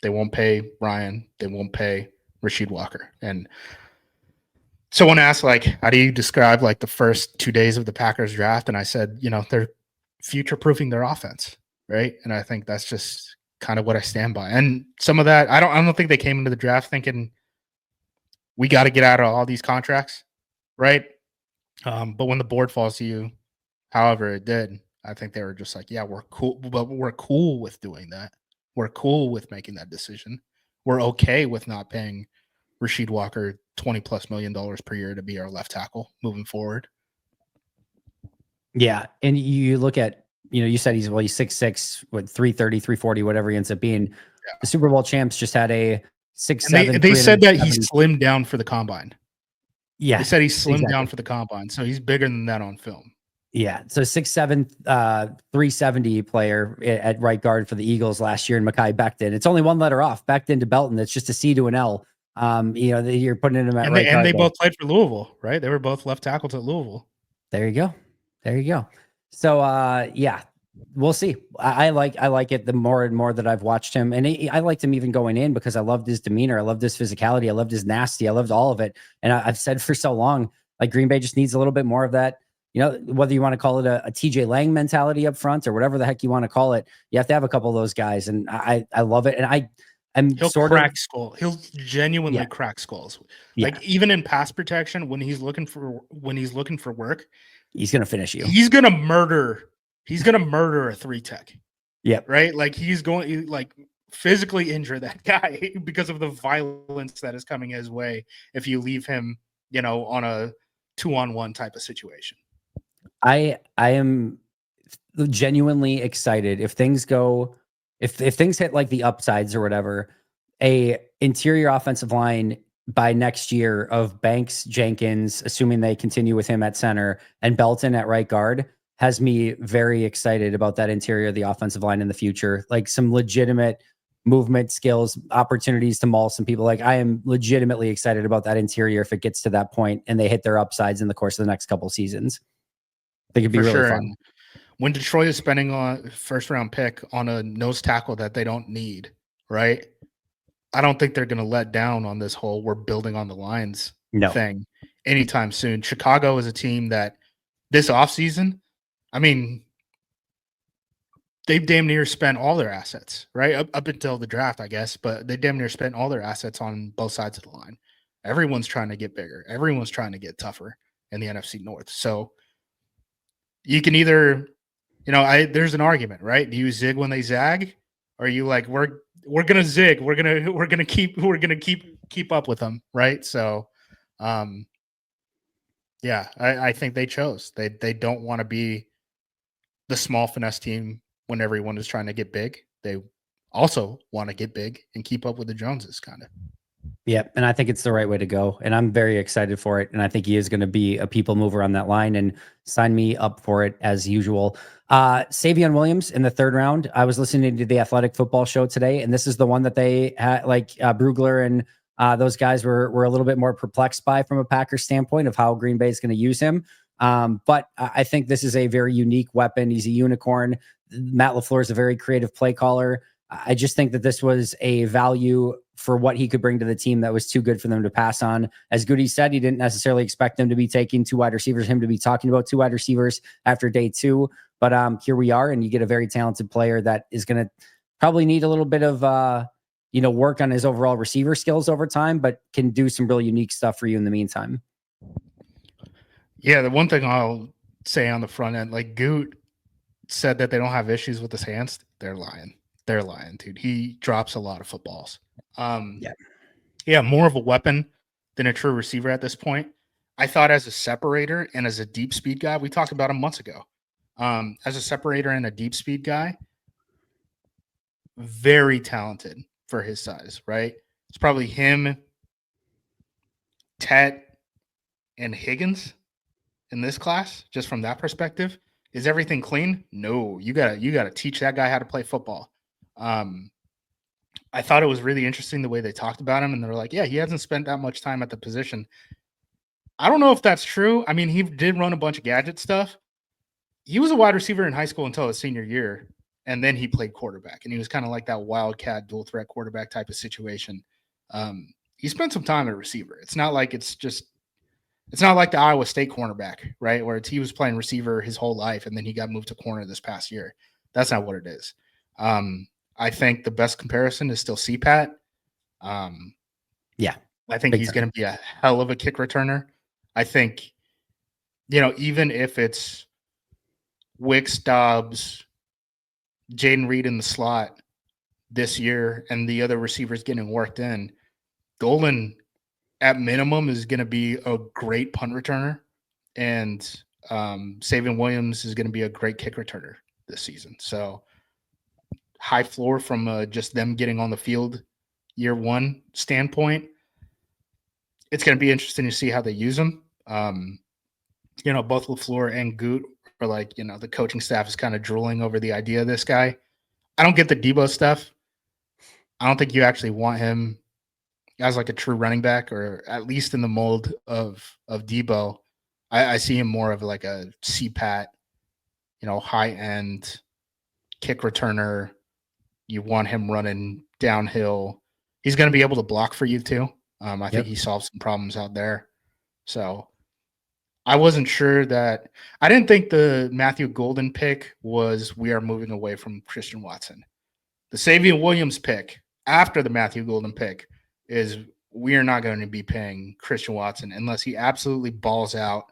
They won't pay Ryan. They won't pay Rasheed Walker. And someone asked, like, how do you describe like the first 2 days of the Packers draft? And I said, they're future-proofing their offense, right? And I think that's just kind of what I stand by. And some of that, I don't think they came into the draft thinking we got to get out of all these contracts, right? But when the board falls to you, however it did, I think they were just like, yeah, we're cool, but we're cool with doing that. We're cool with making that decision. We're okay with not paying Rasheed Walker $20+ million per year to be our left tackle moving forward. Yeah. And you look at, you said he's 6'6", what, 330, 340, whatever he ends up being. Yeah. The Super Bowl champs just had a 6'7". They said that he slimmed down for the combine. Yeah. They said he slimmed down for the combine. So he's bigger than that on film. Yeah. So 6'7", 370 player at right guard for the Eagles last year in Mekhi Becton. It's only one letter off. Becton to Belton. It's just a C to an L. You're putting him at right guard. And they both played for Louisville, right? They were both left tackles at Louisville. There you go. So, yeah, we'll see. I like it the more and more that I've watched him. And I liked him even going in because I loved his demeanor. I loved his physicality. I loved his nasty. I loved all of it. And I've said for so long, like Green Bay just needs a little bit more of that, whether you want to call it a TJ Lang mentality up front or whatever the heck you want to call it. You have to have a couple of those guys. And I love it. And he'll crack skull. He'll genuinely crack skulls. Yeah. Like even in pass protection, when he's looking for work, he's gonna finish you. He's gonna murder a 3 tech. Yeah. Right. Like he's going to like physically injure that guy because of the violence that is coming his way if you leave him, on a 2-on-1 type of situation. I am genuinely excited if things go. If things hit like the upsides or whatever, a interior offensive line by next year of Banks, Jenkins, assuming they continue with him at center, and Belton at right guard has me very excited about that interior of the offensive line in the future. Like some legitimate movement skills, opportunities to maul some people. Like I am legitimately excited about that interior if it gets to that point and they hit their upsides in the course of the next couple of seasons. I think it'd be really fun. And when Detroit is spending on first round pick on a nose tackle that they don't need, right? I don't think they're going to let down on this whole we're building on the lines thing. anytime soon. Chicago is a team that this offseason, I mean, they've damn near spent all their assets, right? Up until the draft, I guess, but they damn near spent all their assets on both sides of the line. Everyone's trying to get bigger. Everyone's trying to get tougher in the NFC North. So you can either, there's an argument, right? Do you zig when they zag? Or are you like, we're gonna zig, we're gonna keep up with them, right? So yeah, I think they chose. They don't want to be the small finesse team when everyone is trying to get big. They also want to get big and keep up with the Joneses, kind of. Yeah, and I think it's the right way to go, and I'm very excited for it. And I think he is going to be a people mover on that line, and sign me up for it as usual. Savion Williams in the 3rd round. I was listening to the Athletic Football Show today, and this is the one that they had, like Brugler and those guys were a little bit more perplexed by from a Packers standpoint of how Green Bay is going to use him. But I think this is a very unique weapon. He's a unicorn. Matt LaFleur is a very creative play caller. I just think that this was a value for what he could bring to the team that was too good for them to pass on. As Goody said, he didn't necessarily expect them to be taking 2 wide receivers, him to be talking about 2 wide receivers after day 2. But here we are, and you get a very talented player that is going to probably need a little bit of work on his overall receiver skills over time, but can do some really unique stuff for you in the meantime. Yeah, the one thing I'll say on the front end, like Goot said that they don't have issues with his hands. They're lying. They're lying, dude. He drops a lot of footballs. Yeah, more of a weapon than a true receiver at this point. I thought as a separator and as a deep speed guy, we talked about him months ago. As a separator and a deep speed guy, very talented for his size, right? It's probably him, Tet, and Higgins in this class, just from that perspective. Is everything clean? No, you gotta teach that guy how to play football. I thought it was really interesting the way they talked about him, and they're like, yeah, he hasn't spent that much time at the position. I don't know if that's true. I mean, he did run a bunch of gadget stuff. He was a wide receiver in high school until his senior year, and then he played quarterback, and he was kind of like that wildcat dual threat quarterback type of situation. He spent some time at receiver. It's not like the Iowa State cornerback, right? Where he was playing receiver his whole life, and then he got moved to corner this past year. That's not what it is. I think the best comparison is still CPAT. Yeah. I think he's going to be a hell of a kick returner. I think, even if it's Wicks, Dobbs, Jaden Reed in the slot this year and the other receivers getting worked in, Golden at minimum is going to be a great punt returner, and Savion Williams is going to be a great kick returner this season. So high floor from just them getting on the field year 1 standpoint. It's going to be interesting to see how they use them. Both LaFleur and Goot are like, the coaching staff is kind of drooling over the idea of this guy. I don't get the Debo stuff. I don't think you actually want him as like a true running back, or at least in the mold of Debo. I see him more of like a CPAT, high end kick returner. You want him running downhill. He's going to be able to block for you too. I think he solved some problems out there. So I wasn't sure that – I didn't think the Matthew Golden pick was we are moving away from Christian Watson. The Savion Williams pick after the Matthew Golden pick is we are not going to be paying Christian Watson unless he absolutely balls out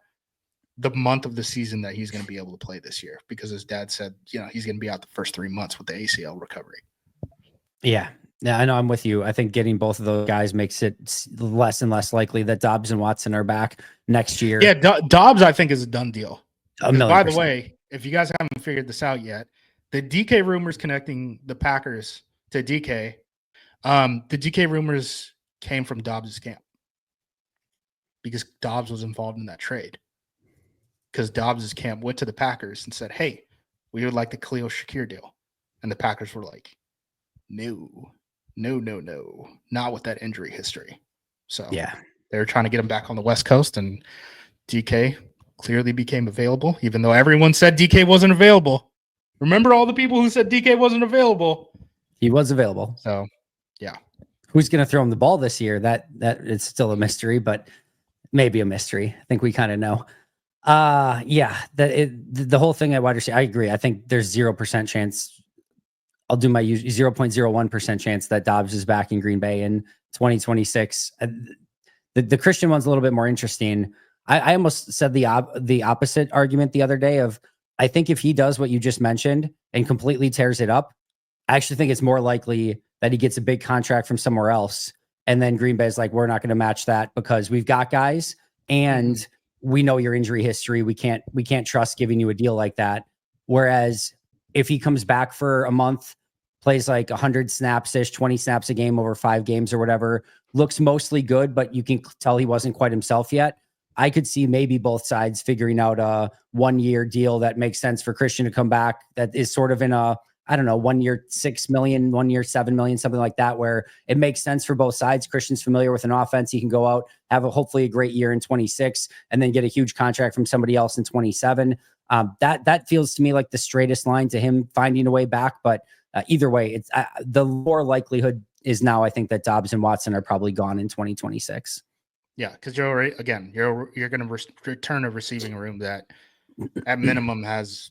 the month of the season that he's going to be able to play this year, because his dad said, he's going to be out the first 3 months with the ACL recovery. Yeah. Yeah, I know, I'm with you. I think getting both of those guys makes it less and less likely that Dobbs and Watson are back next year. Yeah, Dobbs, I think, is a done deal. By the 1,000,000%. way, if you guys haven't figured this out yet, the DK rumors connecting the Packers to DK, the DK rumors came from Dobbs' camp because Dobbs was involved in that trade. Because Dobbs' camp went to the Packers and said, hey, we would like the Khalil Shakir deal. And the Packers were like, no, not with that injury history. So yeah, they were trying to get him back on the West Coast, and DK clearly became available, even though everyone said DK wasn't available. Remember all the people who said DK wasn't available? He was available. So, yeah. Who's going to throw him the ball this year? That it's still a mystery, but maybe a mystery. I think we kind of know. Yeah, the whole thing at wide receiver, I agree. I think there's 0% chance. I'll do my 0.01% chance that Dobbs is back in Green Bay in 2026. The Christian one's a little bit more interesting. I almost said the opposite argument the other day of, I think if he does what you just mentioned and completely tears it up, I actually think it's more likely that he gets a big contract from somewhere else. And then Green Bay's like, we're not going to match that because we've got guys and we know your injury history. We can't trust giving you a deal like that. Whereas if he comes back for a month, plays like 100 snaps ish, 20 snaps a game over 5 games or whatever, looks mostly good, but you can tell he wasn't quite himself yet. I could see maybe both sides figuring out a 1-year deal that makes sense for Christian to come back. That is sort of in a, I don't know, 1 year, 6 million, 1 year, 7 million, something like that, where it makes sense for both sides. Christian's familiar with an offense. He can go out, have hopefully a great year in 26 and then get a huge contract from somebody else in 27. That feels to me like the straightest line to him finding a way back. But either way, it's the more likelihood is now, I think, that Dobbs and Watson are probably gone in 2026. Yeah, because you're going to return a receiving room that at minimum has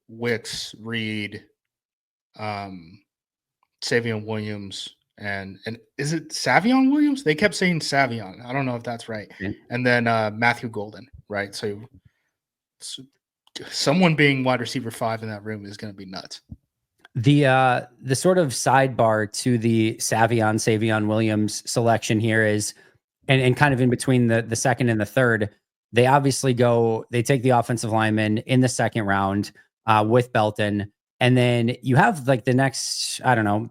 Wicks, Reed, Savion Williams, and is it Savion Williams? They kept saying Savion. I don't know if that's right. Yeah. And then Matthew Golden, right? So someone being wide receiver 5 in that room is going to be nuts. The sort of sidebar to the Savion Williams selection here is, and kind of in between the second and the third, they obviously they take the offensive lineman in the second round with Belton. And then you have like the next, I don't know,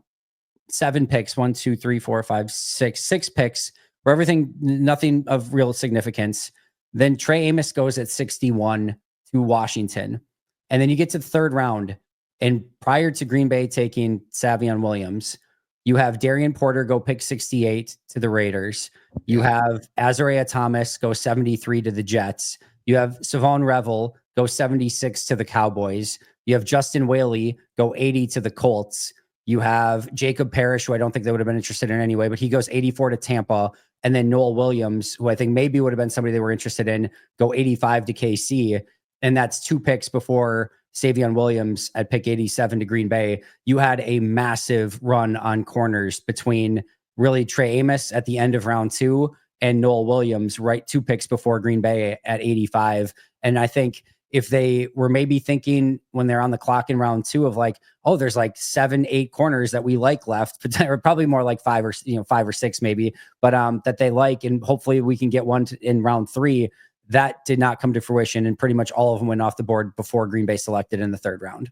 7 picks, 1, 2, 3, 4, 5, 6 picks where nothing of real significance. Then Trey Amos goes at 61 to Washington. And then you get to the third round. And prior to Green Bay taking Savion Williams, you have Darian Porter go pick 68 to the Raiders. You have Azariah Thomas go 73 to the Jets. You have Savon Revel go 76 to the Cowboys. You have Justin Whaley go 80 to the Colts. You have Jacob Parrish, who I don't think they would have been interested in anyway, but he goes 84 to Tampa. And then Noel Williams, who I think maybe would have been somebody they were interested in, go 85 to KC. And that's 2 picks before Savion Williams at pick 87 to Green Bay. You had a massive run on corners between really Trey Amos at the end of round 2 and Noel Williams, right 2 picks before Green Bay at 85. And I think if they were maybe thinking when they're on the clock in round 2 of like, oh, there's like 7, 8 corners that we like left, or probably more like 5 or 6 maybe, but that they like, and hopefully we can get one in round 3. That did not come to fruition, and pretty much all of them went off the board before Green Bay selected in the third round.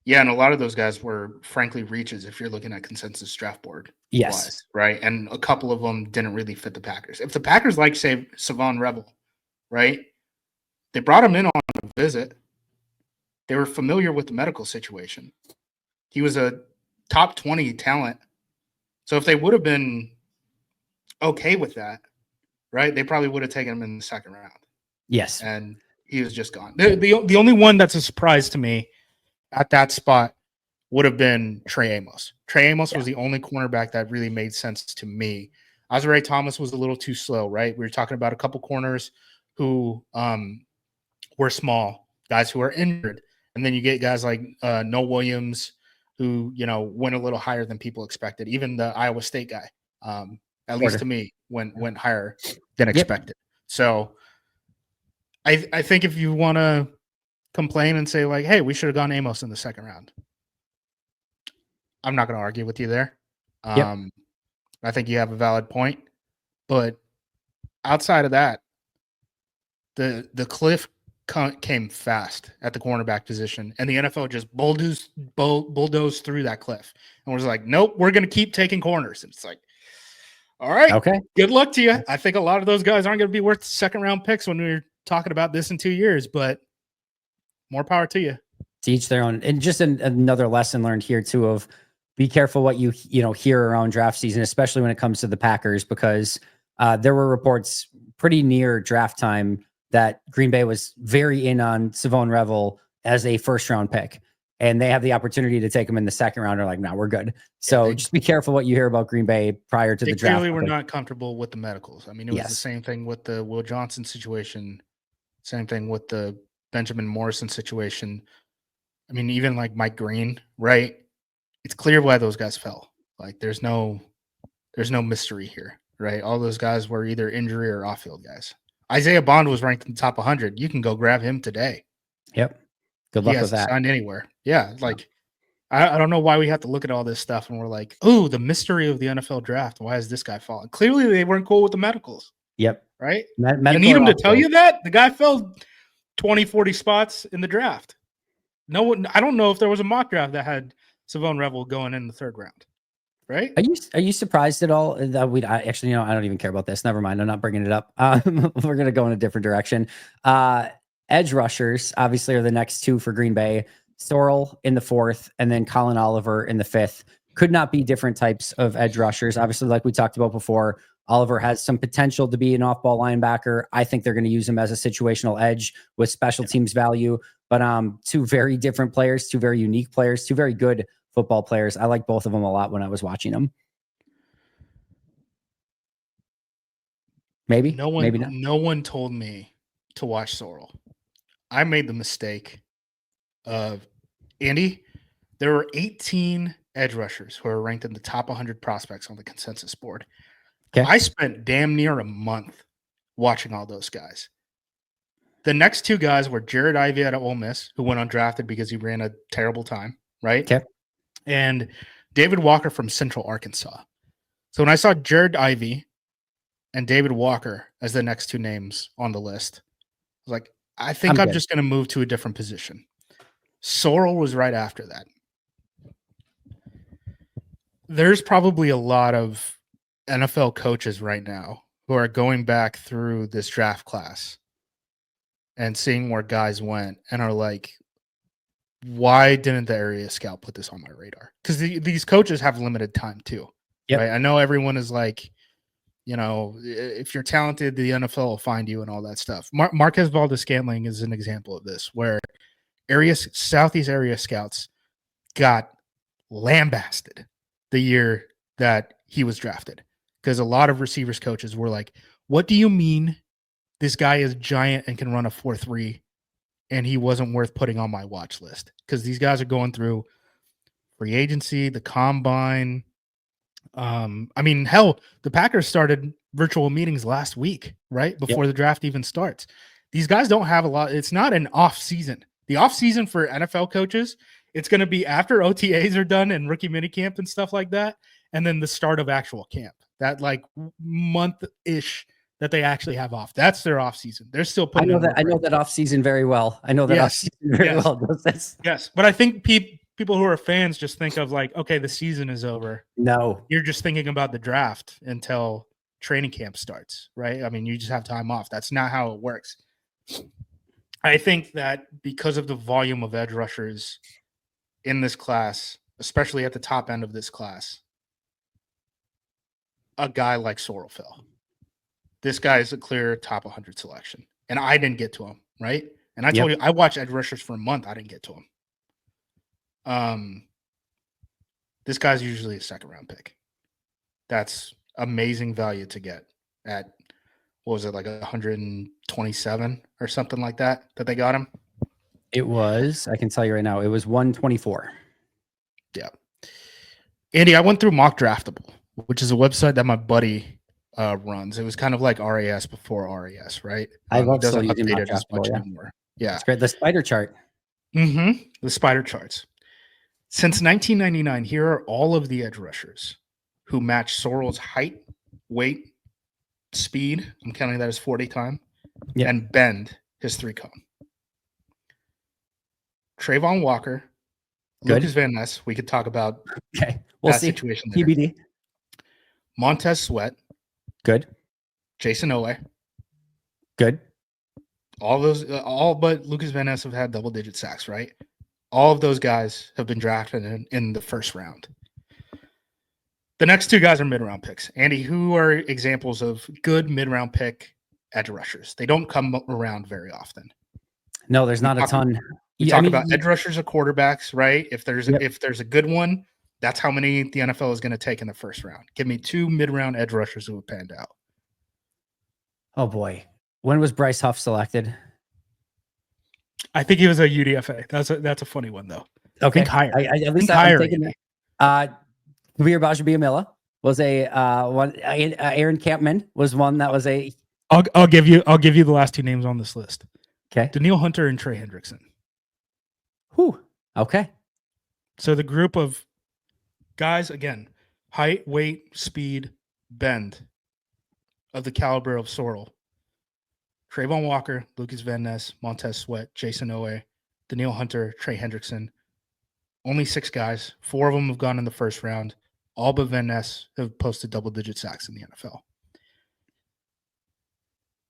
Yeah, and a lot of those guys were frankly reaches if you're looking at consensus draft board. Yes. Wise, right? And a couple of them didn't really fit the Packers. If the Packers like, say, Savon Revel, right? They brought him in on a visit. They were familiar with the medical situation. He was a top 20 talent. So if they would have been okay with that, right, they probably would have taken him in the second round. Yes. And he was just gone. The only one that's a surprise to me at that spot would have been Trey Amos. Trey Amos was the only cornerback that really made sense to me. Azariah Thomas was a little too slow, right? We were talking about a couple corners who were small, guys who are injured. And then you get guys like Noel Williams, who, went a little higher than people expected. Even the Iowa State guy, at least to me, went higher than expected. So I think if you want to complain and say like, hey, we should have gone Amos in the second round, I'm not going to argue with you there. I think you have a valid point. But outside of that, the cliff came fast at the cornerback position, and the NFL just bulldozed through that cliff and was like, nope, we're going to keep taking corners. And it's like, all right, okay, good luck to you. I think a lot of those guys aren't going to be worth second round picks when we're talking about this in 2 years, but more power to you. To each their own. And just another lesson learned here too, of be careful what you hear around draft season, especially when it comes to the Packers, because there were reports pretty near draft time that Green Bay was very in on Savon Revel as a first round pick. and they have the opportunity to take him in the second round. They're like, no, we're good. So just be careful what you hear about Green Bay prior to the draft. Clearly, we're not comfortable with the medicals. I mean, it was the same thing with the Will Johnson situation. Same thing with the Benjamin Morrison situation. I mean, even like Mike Green, right? It's clear why those guys fell. Like, there's no mystery here, right? All those guys were either injury or off-field guys. Isaiah Bond was ranked in the top 100. You can go grab him today. Yep. Good luck with that. Signed anywhere. Yeah. Like, I don't know why we have to look at all this stuff and we're like, oh, the mystery of the NFL draft. Why is this guy falling? Clearly, they weren't cool with the medicals. Yep. Right? You need him to tell you that? The guy fell 20, 40 spots in the draft. No one. I don't know if there was a mock draft that had Savion Revel going in the third round. Right? Are you surprised at all that I actually, I don't even care about this. Never mind. I'm not bringing it up. We're going to go in a different direction. Edge rushers obviously are the next two for Green Bay. Sorrell in the 4th, and then Colin Oliver in the 5th. Could not be different types of edge rushers. Obviously, like we talked about before, Oliver has some potential to be an off-ball linebacker. I think they're going to use him as a situational edge with special teams value. But two very different players, two very unique players, two very good football players. I like both of them a lot when I was watching them. Maybe maybe not. No one told me to watch Sorrell. I made the mistake of Andy. There were 18 edge rushers who are ranked in the top 100 prospects on the consensus board. Okay. I spent damn near a month watching all those guys. The next two guys were Jared Ivey out of Ole Miss, who went undrafted because he ran a terrible time, right? Okay. And David Walker from Central Arkansas. So when I saw Jared Ivey and David Walker as the next two names on the list, I was like, I think I'm just going to move to a different position. Sorrell was right after that. There's probably a lot of NFL coaches right now who are going back through this draft class and seeing where guys went and are like, why didn't the area scout put this on my radar? Because these coaches have limited time too. Yep. Right? I know everyone is like, if you're talented, the NFL will find you and all that stuff. Marquez Valdes-Scantling is an example of this, where Southeast area scouts got lambasted the year that he was drafted, because a lot of receivers coaches were like, what do you mean this guy is giant and can run a 4.3 and he wasn't worth putting on my watch list? Because these guys are going through free agency, the combine. I mean, hell, the Packers started virtual meetings last week, right? Before the draft even starts. These guys don't have a lot. It's not an off season. The off season for NFL coaches, it's going to be after OTAs are done and rookie minicamp and stuff like that. And then the start of actual camp, that like month-ish that they actually have off. That's their off season. They're still putting. I know that off season very well. I know that off season very well. Yes, but I think people who are fans just think of like, okay, the season is over. No, you're just thinking about the draft until training camp starts, right? I mean, you just have time off. That's not how it works. I think that because of the volume of edge rushers in this class, especially at the top end of this class, a guy like Sorrell fell. This guy is a clear top 100 selection, and I didn't get to him, right? And I told you, I watched edge rushers for a month. I didn't get to him. This guy's usually a second round pick. That's amazing value to get at, what was it, like 127 or something like that they got him? It was, I can tell you right now, it was 124. Yeah. Andy, I went through Mock Draftable, which is a website that my buddy runs. It was kind of like RAS before RAS, right? I love doesn't update it as much anymore. Yeah. It's great. The spider chart. Mm-hmm. The spider charts. Since 1999, here are all of the edge rushers who match Sorrell's height, weight, speed. I'm counting that as 40 time. Yep. And bend, his 3-cone. Trayvon Walker, Lucas Van Ness. We could talk about we'll that see. Situation there. TBD. Montez Sweat. Good. Jason Owe. Good. All but Lucas Van Ness have had double-digit sacks, right? All of those guys have been drafted in the first round. The next two guys are mid-round picks. Andy, who are examples of good mid-round pick edge rushers? They don't come around very often. No, there's not a ton. We talk about edge rushers or quarterbacks, right? If there's a good one, that's how many the NFL is going to take in the first round. Give me 2 mid-round edge rushers who have panned out. Oh boy, when was Bryce Huff selected? I think he was a UDFA. That's a funny one though. Okay, think higher. At least I'm taking that. Kabir Bajabiamila was a one. Aaron Campman was one that was a. I'll give you the last 2 names on this list. Okay, Danielle Hunter and Trey Hendrickson. Whew. Okay. So the group of guys, again, height, weight, speed, bend of the caliber of Sorrell. Trayvon Walker, Lucas Van Ness, Montez Sweat, Jason Owe, Danielle Hunter, Trey Hendrickson. Only 6 guys. 4 of them have gone in the first round. All but Van Ness have posted double-digit sacks in the NFL.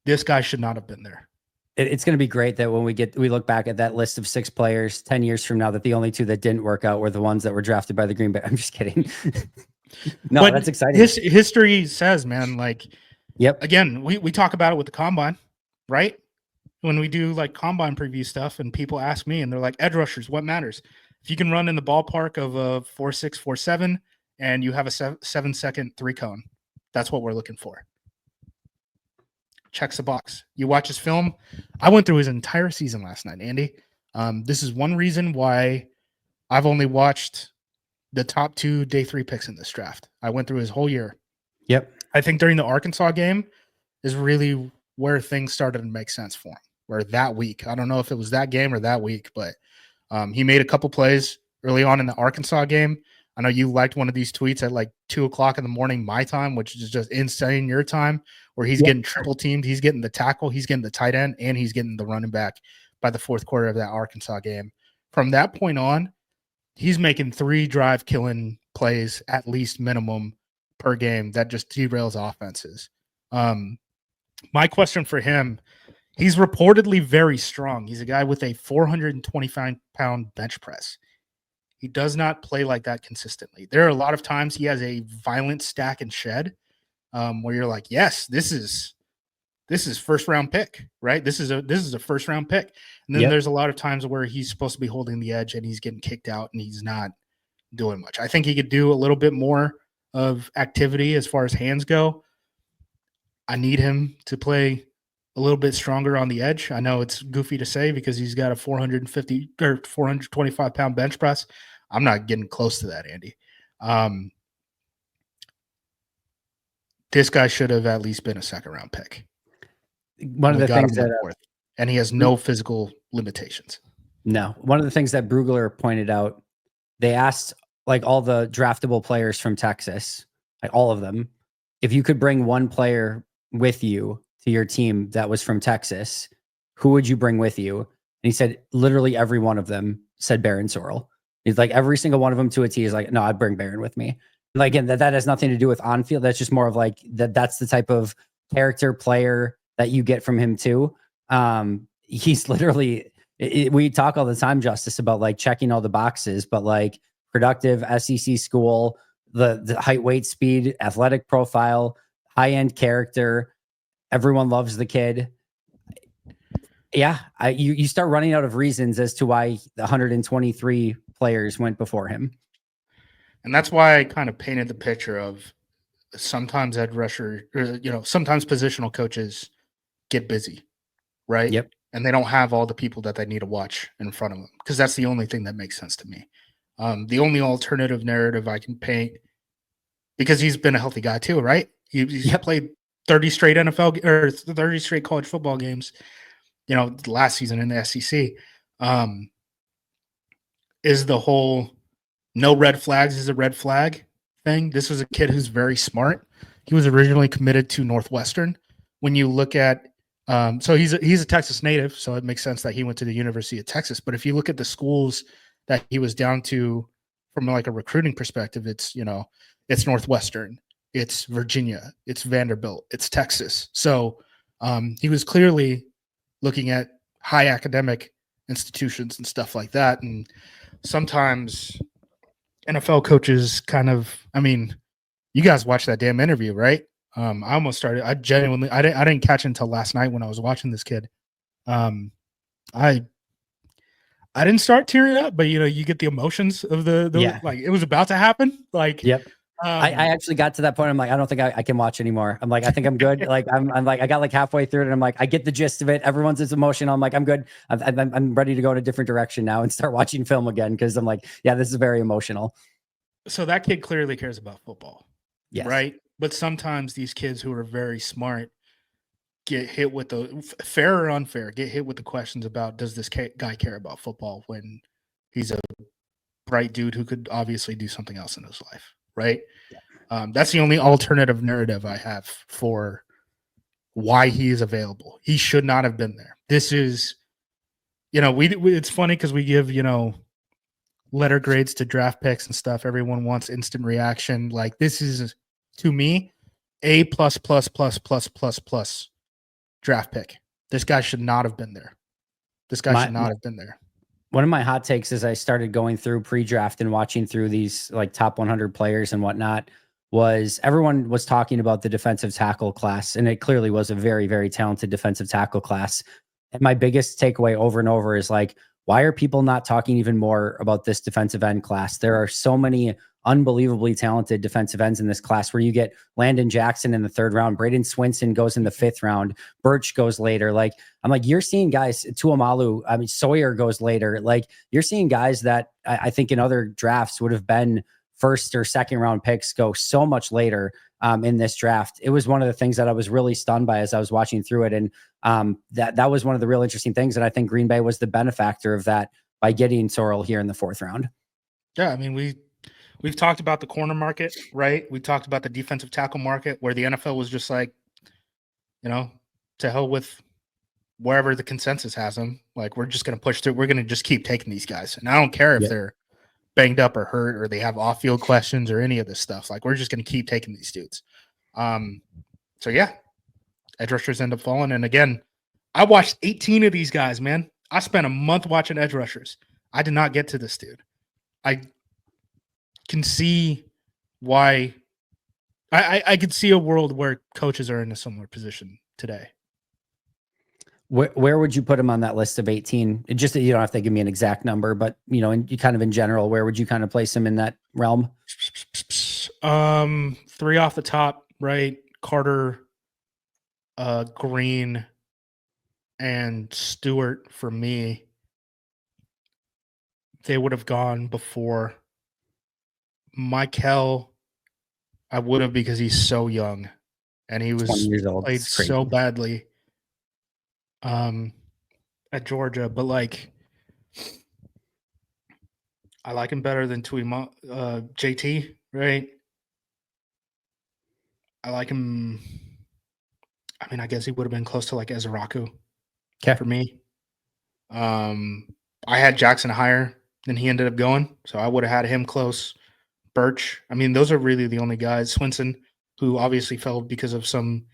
This guy should not have been there. It's going to be great that when we look back at that list of 6 players 10 years from now, that the only 2 that didn't work out were the ones that were drafted by the Green Bay. I'm just kidding. No, but that's exciting. History says, man, like, yep. Again, we talk about it with the combine, right? When we do like combine preview stuff and people ask me and they're like, edge rushers, what matters? If you can run in the ballpark of a 4.6, 4.7 and you have a 7-second 3-cone, that's what we're looking for. Checks the box. You watch his film. I went through his entire season last night, Andy. This is one reason why I've only watched the top 2 day 3 picks in this draft. I went through his whole year. Yep. I think during the Arkansas game is really where things started to make sense for him. Where that week, I don't know if it was that game or that week, but he made a couple plays early on in the Arkansas game. I know you liked one of these tweets at like 2:00 in the morning, my time, which is just insane your time, where he's getting triple teamed. He's getting the tackle, he's getting the tight end, and he's getting the running back by the 4th quarter of that Arkansas game. From that point on, he's making 3 drive killing plays at least minimum per game that just derails offenses. My question for him, he's reportedly very strong. He's a guy with a 425-pound bench press. He does not play like that consistently. There are a lot of times he has a violent stack and shed where you're like, yes, this is first round pick, right? This is a first round pick. And then there's a lot of times where he's supposed to be holding the edge and he's getting kicked out and he's not doing much. I think he could do a little bit more of activity as far as hands go. I need him to play a little bit stronger on the edge. I know it's goofy to say because he's got a 450 or 425-pound bench press. I'm not getting close to that, Andy. This guy should have at least been a 2nd-round pick. One of the things that and he has no physical limitations. No. One of the things that Brugler pointed out, they asked like all the draftable players from Texas, like all of them, if you could bring one player with you to your team that was from Texas, who would you bring with you? And he said literally every one of them said Barron Sorrell. He's like every single one of them to a T is like, no, I'd bring Barron with me. Like, again, that has nothing to do with on field. That's just more of like that's the type of character player that you get from him too. He's literally, we talk all the time, Justice, about like checking all the boxes, but like productive SEC school, the height, weight, speed, athletic profile, high end character. Everyone loves the kid. Yeah, you start running out of reasons as to why the 123 players went before him. And that's why I kind of painted the picture of sometimes edge rusher, or, sometimes positional coaches get busy, right? Yep. And they don't have all the people that they need to watch in front of them because that's the only thing that makes sense to me. The only alternative narrative I can paint, because he's been a healthy guy too, right? He's played 30 straight NFL or 30 straight college football games, last season in the SEC, is the whole no red flags is a red flag thing. This was a kid who's very smart. He was originally committed to Northwestern. When you look at, so he's a Texas native, so it makes sense that he went to the University of Texas. But if you look at the schools that he was down to from like a recruiting perspective, it's Northwestern, it's Virginia, it's Vanderbilt, it's Texas. So he was clearly looking at high academic institutions and stuff like that. And sometimes NFL coaches you guys watched that damn interview, right? I didn't catch it until last night when I was watching this kid. I I didn't start tearing up, but you get the emotions of the Yeah. like it was about to happen. Like, Yep. I actually got to that point. I'm like, I don't think I can watch anymore. I'm like, I think I'm good. Like, I'm like, I got like halfway through it, and I'm like, I get the gist of it. Everyone's is emotional. I'm like, I'm good. I'm ready to go in a different direction now and start watching film again, because I'm like, yeah, this is very emotional. so that kid clearly cares about football, Yes. right? But sometimes these kids who are very smart get hit with the fair or unfair, get hit with the questions about, does this guy care about football when he's a bright dude who could obviously do something else in his life, right? That's the only alternative narrative I have for why he is available. He should not have been there. This is, it's funny because we give, letter grades to draft picks and stuff. Everyone wants instant reaction. Like, this is, to me, A plus plus plus plus plus plus draft pick. This guy should not have been there. This guy should not have been there. One of my hot takes is I started going through pre-draft and watching through these like top 100 players and whatnot, was everyone was talking about the defensive tackle class, and it clearly was a very, very talented defensive tackle class. And my biggest takeaway over and over is like, why are people not talking even more about this defensive end class? There are so many unbelievably talented defensive ends in this class, where you get Landon Jackson in the 3rd round, Braden Swinson goes in the 5th round, Birch goes later. Like, I'm like, you're seeing guys, Tuamalu, I mean, Sawyer goes later. Like, you're seeing guys that I think in other drafts would have been 1st or 2nd round picks go so much later in this draft. It was one of the things that I was really stunned by as I was watching through it. And that was one of the real interesting things. And I think Green Bay was the benefactor of that by getting Sorrell here in the 4th round. Yeah, I mean, we've talked about the corner market, right? We talked about the defensive tackle market, where the NFL was just like, to hell with wherever the consensus has them. Like, we're just going to push through. We're going to just keep taking these guys. And I don't care if they're banged up or hurt or they have off-field questions or any of this stuff. Like, we're just going to keep taking these dudes. So yeah, edge rushers end up falling. And again, I watched 18 of these guys, man. I spent a month watching edge rushers. I did not get to this dude. I can see why I could see a world where coaches are in a similar position today. Where would you put him on that list of 18? Just that you don't have to give me an exact number, but and you kind of in general, where would you kind of place him in that realm? 3 off the top, right? Carter, Green, and Stewart for me. They would have gone before. Michael, I would have, because he's so young and he was 20 years old. played so badly at Georgia. But like, I like him better than JT, right? I like him. I mean, I guess he would have been close to like Ezraku for me. I had Jackson higher than he ended up going, so I would have had him close. Birch. I mean, those are really the only guys. Swinson, who obviously fell because of some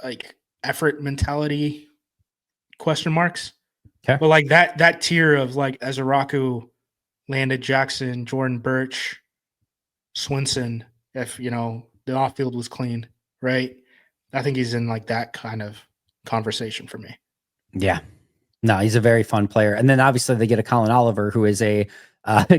like effort mentality question marks. Okay. But like that tier of like Ezraku, Landon Jackson, Jordan Birch, Swinson, if the off field was clean, right? I think he's in like that kind of conversation for me. Yeah. No, he's a very fun player. And then obviously they get a Colin Oliver, who is a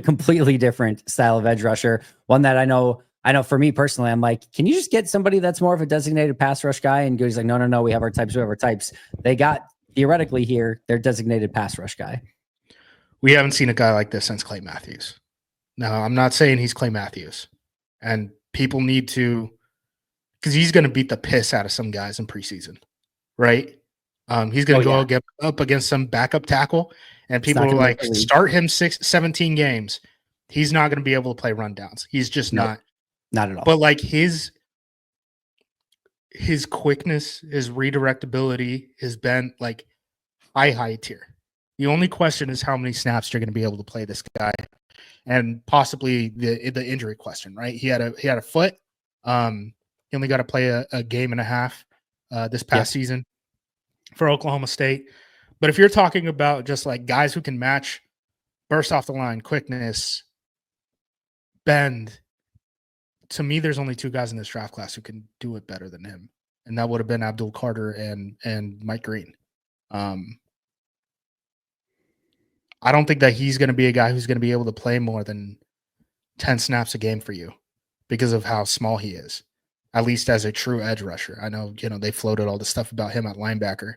completely different style of edge rusher. One that I know for me personally, I'm like, can you just get somebody that's more of a designated pass rush guy? And he's like, no, we have our types. They got theoretically here their designated pass rush guy. We haven't seen a guy like this since Clay Matthews. Now, I'm not saying he's Clay Matthews. And people need to, because he's going to beat the piss out of some guys in preseason, right? He's going to get up against some backup tackle, and people are like, start him 17 games. He's not going to be able to play rundowns. He's just not at all. But like his quickness, his redirectability, his bent, like high tier. The only question is how many snaps you're going to be able to play this guy, and possibly the injury question, right? He had a foot. He only got to play a game and a half this past season for Oklahoma State. But if you're talking about just like guys who can match burst off the line, quickness, bend, to me, there's only 2 guys in this draft class who can do it better than him. And that would have been Abdul Carter and Mike Green. I don't think that he's going to be a guy who's going to be able to play more than 10 snaps a game for you because of how small he is, at least as a true edge rusher. I know, they floated all the stuff about him at linebacker.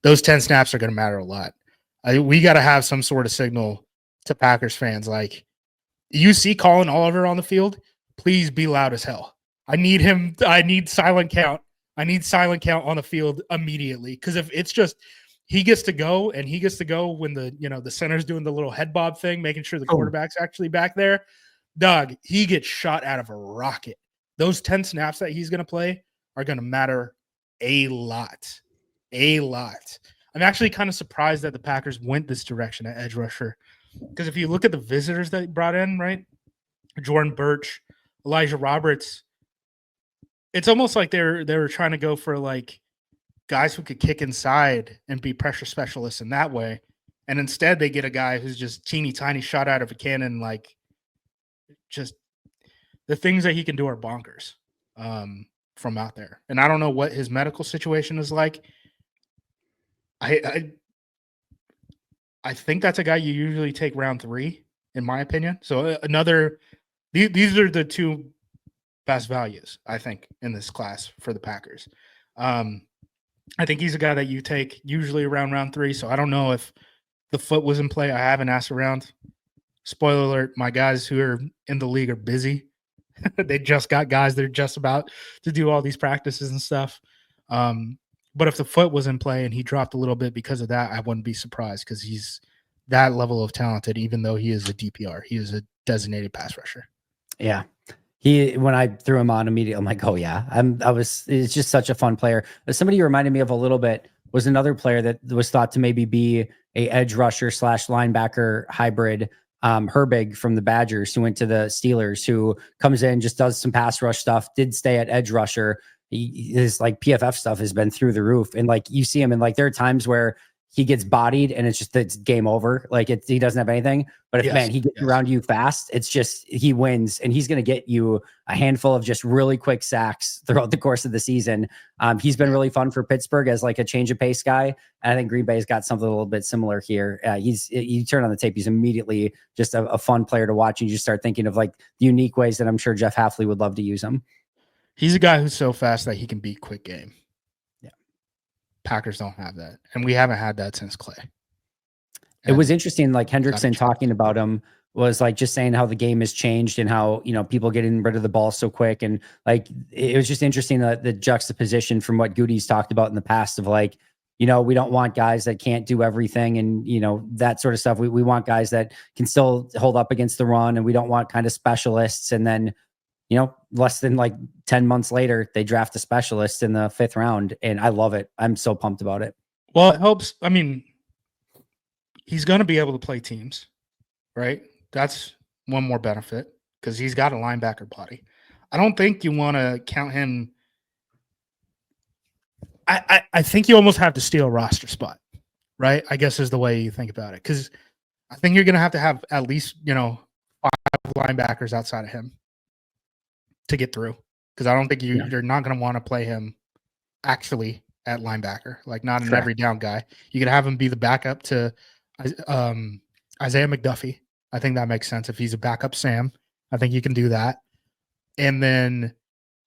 Those 10 snaps are going to matter a lot. We got to have some sort of signal to Packers fans. Like, you see Colin Oliver on the field, please be loud as hell. I need him. I need silent count. I need silent count on the field immediately. Because if it's just he gets to go and he gets to go when the center's doing the little head bob thing, making sure the quarterback's actually back there, Doug, he gets shot out of a rocket. Those 10 snaps that he's going to play are going to matter a lot. A lot. I'm actually kind of surprised that the Packers went this direction at edge rusher. Because if you look at the visitors that they brought in, right? Jordan Birch, Elijah Roberts, it's almost like they were trying to go for like guys who could kick inside and be pressure specialists in that way. And instead they get a guy who's just teeny tiny shot out of a cannon. Like, just the things that he can do are bonkers from out there. And I don't know what his medical situation is like. I think that's a guy you usually take round 3, in my opinion. So these are the 2 best values, I think, in this class for the Packers. I think he's a guy that you take usually around round 3. So I don't know if the foot was in play. I haven't asked around. Spoiler alert, my guys who are in the league are busy. They just got guys that are just about to do all these practices and stuff. But if the foot was in play and he dropped a little bit because of that, I wouldn't be surprised because he's that level of talented, even though he is a DPR. He is a designated pass rusher. Yeah. When I threw him on immediately, I'm like, oh yeah, it's just such a fun player. Somebody you reminded me of a little bit was another player that was thought to maybe be a edge rusher / linebacker hybrid. Herbig from the Badgers, who went to the Steelers, who comes in, just does some pass rush stuff, did stay at edge rusher. His like PFF stuff has been through the roof. And like, you see him, and like, there are times where he gets bodied and it's game over. Like, he doesn't have anything. But if he gets around you fast, it's just, he wins, and he's going to get you a handful of just really quick sacks throughout the course of the season. He's been really fun for Pittsburgh as like a change of pace guy. And I think Green Bay's got something a little bit similar here. You turn on the tape, he's immediately just a fun player to watch. And you just start thinking of like the unique ways that I'm sure Jeff Hafley would love to use him. He's a guy who's so fast that he can beat quick game. Yeah. Packers don't have that. And we haven't had that since Clay. It was interesting, like Hendrickson talking about him was like just saying how the game has changed and how, people getting rid of the ball so quick. And like, it was just interesting the juxtaposition from what Goody's talked about in the past of like, we don't want guys that can't do everything and, that sort of stuff. We want guys that can still hold up against the run, and we don't want kind of specialists. And then, less than like 10 months later, they draft a specialist in the 5th round. And I love it. I'm so pumped about it. Well, it helps. I mean, he's going to be able to play teams, right? That's one more benefit because he's got a linebacker body. I don't think you want to count him. I think you almost have to steal a roster spot, right? I guess is the way you think about it. Because I think you're going to have at least, 5 linebackers outside of him to get through. Because I don't think you're not going to want to play him actually at linebacker, like not an every down guy. You could have him be the backup to Isaiah McDuffie. I think that makes sense. If he's a backup Sam, I think you can do that. And then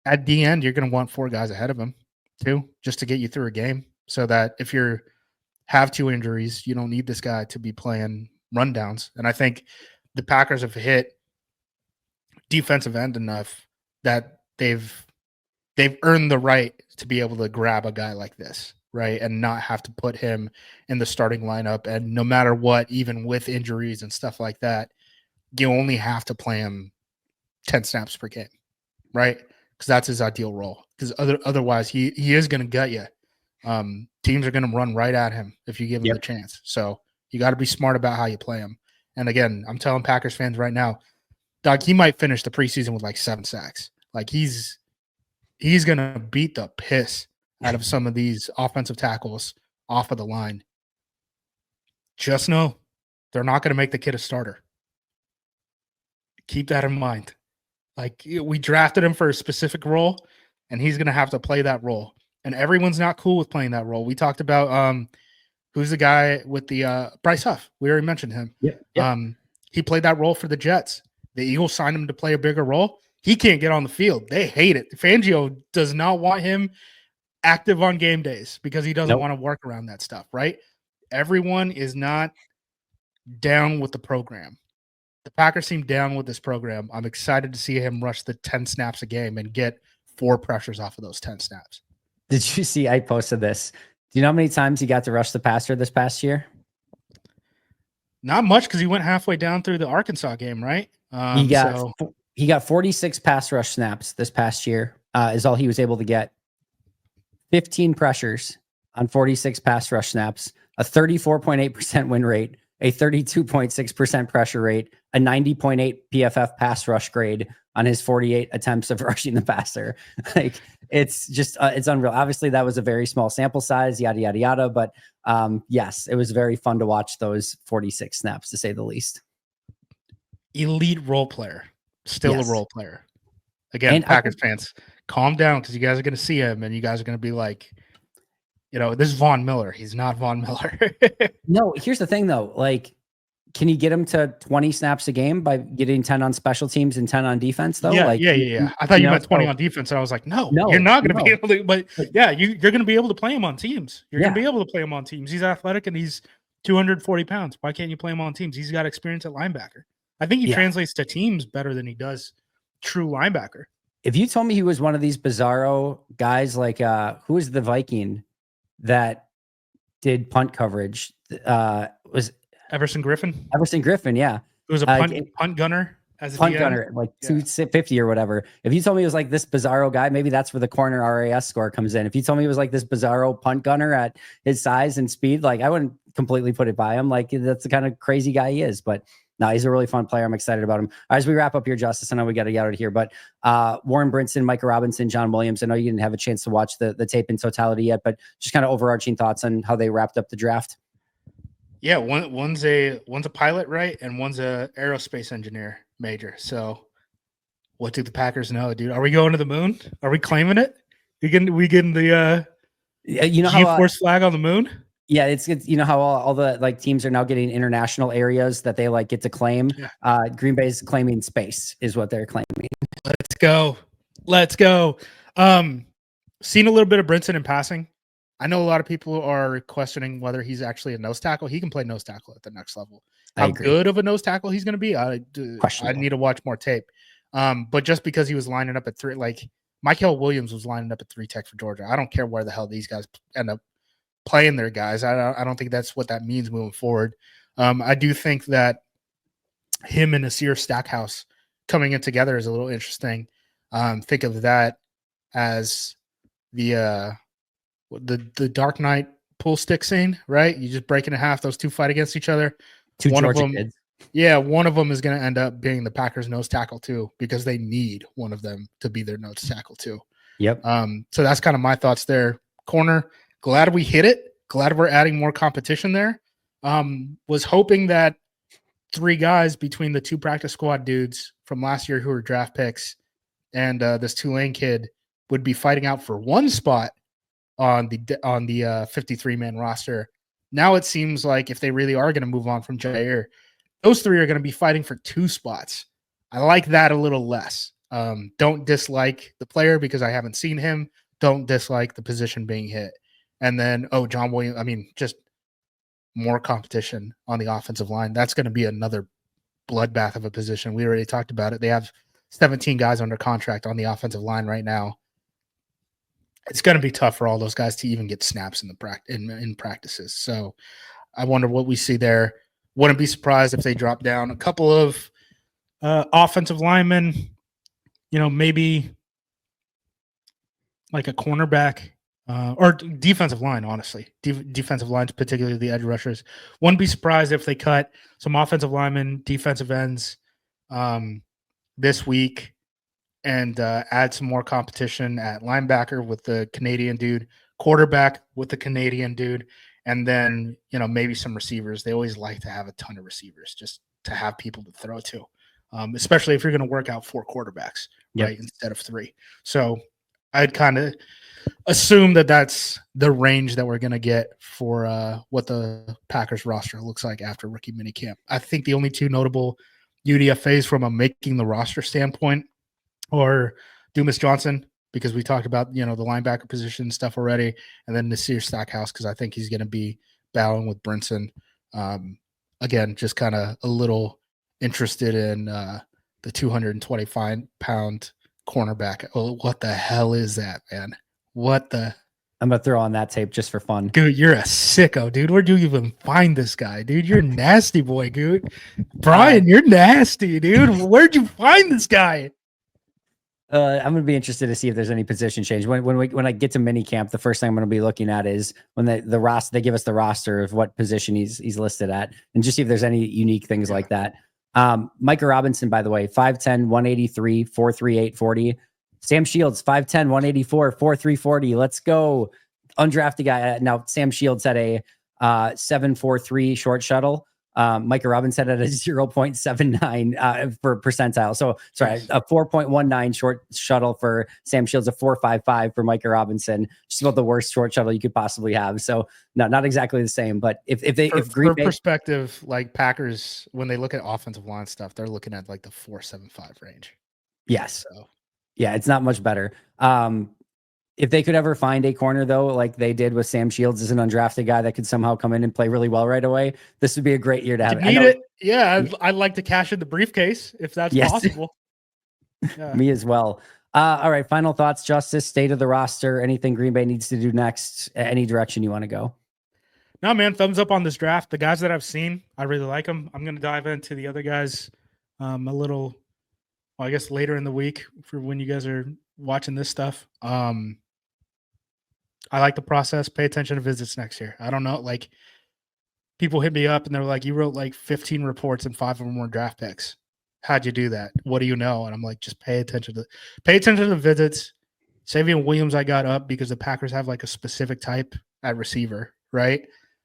at the end, you're going to want 4 guys ahead of him too, just to get you through a game. So that if you have 2 injuries, you don't need this guy to be playing rundowns. And I think the Packers have hit defensive end enough that they've earned the right to be able to grab a guy like this, right? And not have to put him in the starting lineup. And no matter what, even with injuries and stuff like that, you only have to play him 10 snaps per game, right? Because that's his ideal role. Because otherwise, he is going to gut you. Teams are going to run right at him if you give him the chance. So you got to be smart about how you play him. And again, I'm telling Packers fans right now, Doug, he might finish the preseason with like 7 sacks. Like he's going to beat the piss out of some of these offensive tackles off of the line. Just know they're not going to make the kid a starter. Keep that in mind. Like, we drafted him for a specific role, and he's going to have to play that role. And everyone's not cool with playing that role. We talked about who's the guy with the Bryce Huff. We already mentioned him. Yep. He played that role for the Jets. The Eagles signed him to play a bigger role. He can't get on the field. They hate it. Fangio does not want him active on game days because he doesn't want to work around that stuff, right? Everyone is not down with the program. The Packers seem down with this program. I'm excited to see him rush the 10 snaps a game and get 4 pressures off of those 10 snaps. Did you see? I posted this. Do you know how many times he got to rush the passer this past year? Not much because he went halfway down through the Arkansas game, right? He got 46 pass rush snaps this past year. Is all he was able to get. 15 pressures on 46 pass rush snaps, a 34.8% win rate, a 32.6% pressure rate, a 90.8 PFF pass rush grade on his 48 attempts of rushing the passer. Like it's just, it's unreal. Obviously that was a very small sample size, yada, yada, yada. But yes, it was very fun to watch those 46 snaps to say the least. Elite role player, still Yes. a role player. Again, And Packers fans, calm down because you guys are going to see him and you guys are going to be like, this is Von Miller. He's not Von Miller. No, here's the thing though. Like, can you get him to 20 snaps a game by getting 10 on special teams and 10 on defense though? Yeah. I thought you meant 20 on defense. And I was like, no, you're not going to be able to. But yeah, you're going to be able to play him on teams. You're going to be able to play him on teams. He's athletic and he's 240 pounds. Why can't you play him on teams? He's got experience at linebacker. I think he translates to teams better than he does true linebacker. If you told me he was one of these bizarro guys, like who was the Viking that did punt coverage? Was Everson Griffin? Everson Griffin, yeah. It was a punt gunner as a punt gunner, like 250 or whatever. If you told me it was like this bizarro guy, maybe that's where the corner RAS score comes in. If you told me it was like this bizarro punt gunner at his size and speed, like I wouldn't completely put it by him. Like that's the kind of crazy guy he is. But no, he's a really fun player. I'm excited about him. As we wrap up here, Justice, I know we got to get out of here, but Warren Brinson, Micah Robinson, John Williams, I know you didn't have a chance to watch the tape in totality yet, but just kind of overarching thoughts on how they wrapped up the draft. Yeah, one's a pilot, right? And one's a aerospace engineer major. So what do the Packers know, dude? Are we going to the moon? Are we claiming it? We getting the G-force flag on the moon? Yeah, it's you know how all the like teams are now getting international areas that they like get to claim. Yeah. Green Bay's claiming space is what they're claiming. Let's go. Seen a little bit of Brinson in passing. I know a lot of people are questioning whether he's actually a nose tackle. He can play nose tackle at the next level. How good of a nose tackle he's going to be, I need to watch more tape. But just because he was lining up at 3, like Jaire Williams was lining up at 3 tech for Georgia. I don't care where the hell these guys end up playing their guys. I don't think that's what that means moving forward. I do think that him and Nasir Stackhouse coming in together is a little interesting. Think of that as the Dark Knight pull stick scene, right? You just break it in half. Those two fight against each other. One of them is going to end up being the Packers nose tackle too, because they need one of them to be their nose tackle too. Yep. So that's kind of my thoughts there. Corner, glad we hit it. Glad we're adding more competition there. Was hoping that 3 guys between the 2 practice squad dudes from last year who were draft picks and this Tulane kid would be fighting out for 1 spot on the 53-man roster. Now it seems like if they really are going to move on from Jaire, those 3 are going to be fighting for 2 spots. I like that a little less. Don't dislike the player because I haven't seen him. Don't dislike the position being hit. And then, John Williams, just more competition on the offensive line. That's going to be another bloodbath of a position. We already talked about it. They have 17 guys under contract on the offensive line right now. It's going to be tough for all those guys to even get snaps in practices. So I wonder what we see there. Wouldn't be surprised if they drop down a couple of offensive linemen, maybe like a cornerback or defensive line, honestly. Defensive lines, particularly the edge rushers. Wouldn't be surprised if they cut some offensive linemen, defensive ends this week. And add some more competition at linebacker with the Canadian dude, quarterback with the Canadian dude, and then, maybe some receivers. They always like to have a ton of receivers just to have people to throw to, especially if you're going to work out 4 quarterbacks, right, instead of 3. So I'd kind of assume that that's the range that we're going to get for what the Packers roster looks like after rookie minicamp. I think the only two notable UDFAs from a making the roster standpoint are Dumas Johnson, because we talked about, the linebacker position stuff already, and then Nasir Stackhouse, because I think he's going to be battling with Brinson. Again, just kind of a little interested in the 225-pound cornerback. Oh, what the hell is that, man? What the? I'm going to throw on that tape just for fun. Dude, you're a sicko, dude. Where'd you even find this guy, dude? You're nasty boy, dude. Brian, you're nasty, dude. Where'd you find this guy? I'm going to be interested to see if there's any position change. When I get to mini camp, the first thing I'm going to be looking at is when the roster, they give us the roster of what position he's listed at, and just see if there's any unique things like that. Micah Robinson, by the way, 5'10", 183, 4.38 40. Sam Shields, 5'10", 184, 4.3 40. Let's go. Undrafted guy. Now, Sam Shields had a 7.43 short shuttle. Micah Robinson had a 0.79 for percentile. So, sorry, a 4.19 short shuttle for Sam Shields, a 4.55 for Micah Robinson. Just about the worst short shuttle you could possibly have. So, not exactly the same. But if Green Bay, perspective, like Packers, when they look at offensive line stuff, they're looking at like the 4.75 range. Yes. So. Yeah, it's not much better. If they could ever find a corner, though, like they did with Sam Shields as an undrafted guy that could somehow come in and play really well right away, this would be a great year to have. Need it. Yeah, I'd like to cash in the briefcase if that's possible. Yeah. Me as well. All right, final thoughts, Justice, state of the roster, anything Green Bay needs to do next, any direction you want to go? No, man, thumbs up on this draft. The guys that I've seen, I really like them. I'm going to dive into the other guys a little, I guess, later in the week for when you guys are watching this stuff. I like the process. Pay attention to visits next year. I don't know. Like, people hit me up and they're like, you wrote like 15 reports and 5 of them were draft picks. How'd you do that? What do you know? And I'm like, just pay attention to the visits. Savion Williams, I got up because the Packers have like a specific type at receiver, right?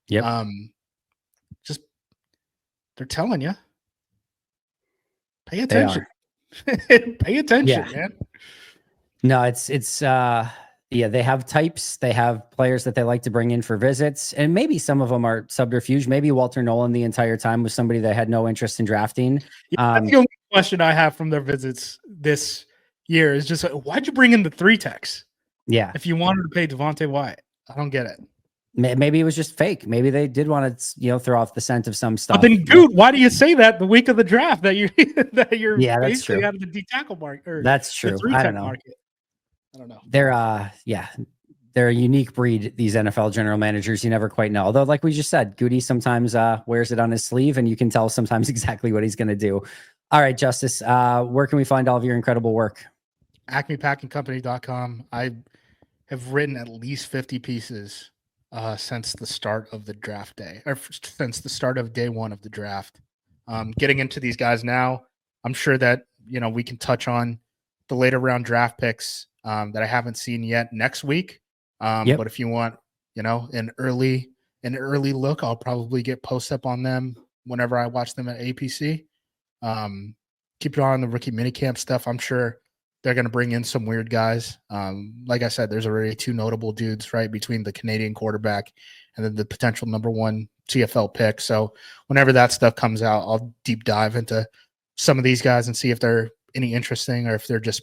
Yep. Just they're telling you. Pay attention. Pay attention, man. No, it's yeah, they have types. They have players that they like to bring in for visits. And maybe some of them are subterfuge. Maybe Walter Nolan the entire time was somebody that had no interest in drafting. Yeah, that's the only question I have from their visits this year is just, why'd you bring in the 3 techs? Yeah. If you wanted to pay Devontae Wyatt. I don't get it. Maybe it was just fake. Maybe they did want to, throw off the scent of some stuff. But then, dude, why do you say that the week of the draft that you're yeah, that's basically true. out of the D tackle market? That's true. I don't know. Market. I don't know. They're a unique breed, these NFL general managers. You never quite know. Although, like we just said, Goody sometimes wears it on his sleeve, and you can tell sometimes exactly what he's going to do. All right, Justice, where can we find all of your incredible work? AcmePackingCompany.com. I have written at least 50 pieces since the start of the draft day, or since the start of day one of the draft. Getting into these guys now, I'm sure that we can touch on the later round draft picks that I haven't seen yet next week. But if you want, an early look, I'll probably get post up on them whenever I watch them at APC. Keep your eye on the rookie minicamp stuff. I'm sure they're going to bring in some weird guys. Like I said, there's already 2 notable dudes, right, between the Canadian quarterback and then the potential #1 CFL pick. So whenever that stuff comes out, I'll deep dive into some of these guys and see if they're any interesting or if they're just,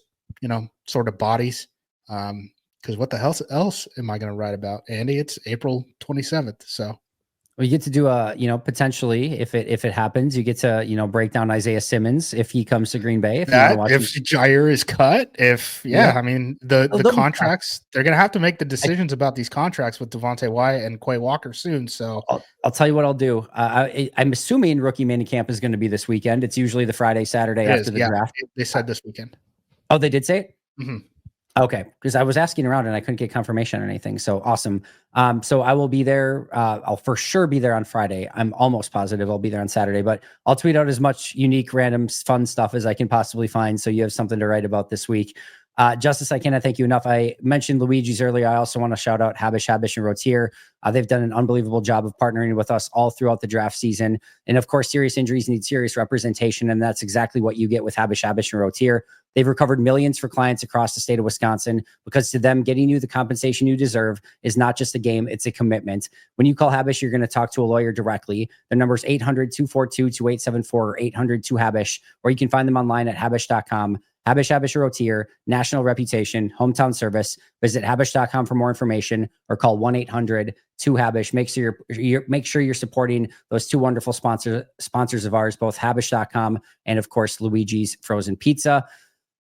sort of bodies. Because what the hell else am I going to write about, Andy? It's April 27th. So we get to do potentially, if it happens, you get to, break down Isaiah Simmons if he comes to Green Bay. If Jaire is cut, I mean, the contracts, they're going to have to make the decisions about these contracts with Devontae Wyatt and Quay Walker soon. So I'll tell you what I'll do. I'm assuming rookie minicamp is going to be this weekend. It's usually the Friday, Saturday after the draft. They said this weekend. Oh, they did say it? Mm-hmm. Okay, because I was asking around and I couldn't get confirmation on anything. So awesome. So I will be there. I'll for sure be there on Friday. I'm almost positive I'll be there on Saturday, but I'll tweet out as much unique, random, fun stuff as I can possibly find. So you have something to write about this week. Justice, I cannot thank you enough. I mentioned Luiges earlier. I also want to shout out Habish, and Rotier. They've done an unbelievable job of partnering with us all throughout the draft season. And of course, serious injuries need serious representation. And that's exactly what you get with Habish, and Rotier. They've recovered millions for clients across the state of Wisconsin, because to them, getting you the compensation you deserve is not just a game, it's a commitment. When you call Habish, you're going to talk to a lawyer directly. Their number is 800-242-2874 or 800-2HABISH, or you can find them online at habish.com. Habish, Rotier, national reputation, hometown service. Visit habish.com for more information or call 1-800-2HABISH. Make sure you're supporting those two wonderful sponsors of ours, both habish.com and of course, Luigi's Frozen Pizza.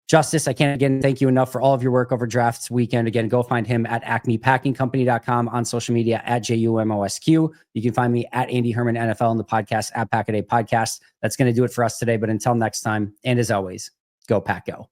Justice, I can't again thank you enough for all of your work over drafts weekend. Again, go find him at acmepackingcompany.com, on social media at JUMOSQ. You can find me at Andy Herman NFL and the podcast at Pack-A-Day Podcast. That's going to do it for us today. But until next time, and as always, go Pack Go.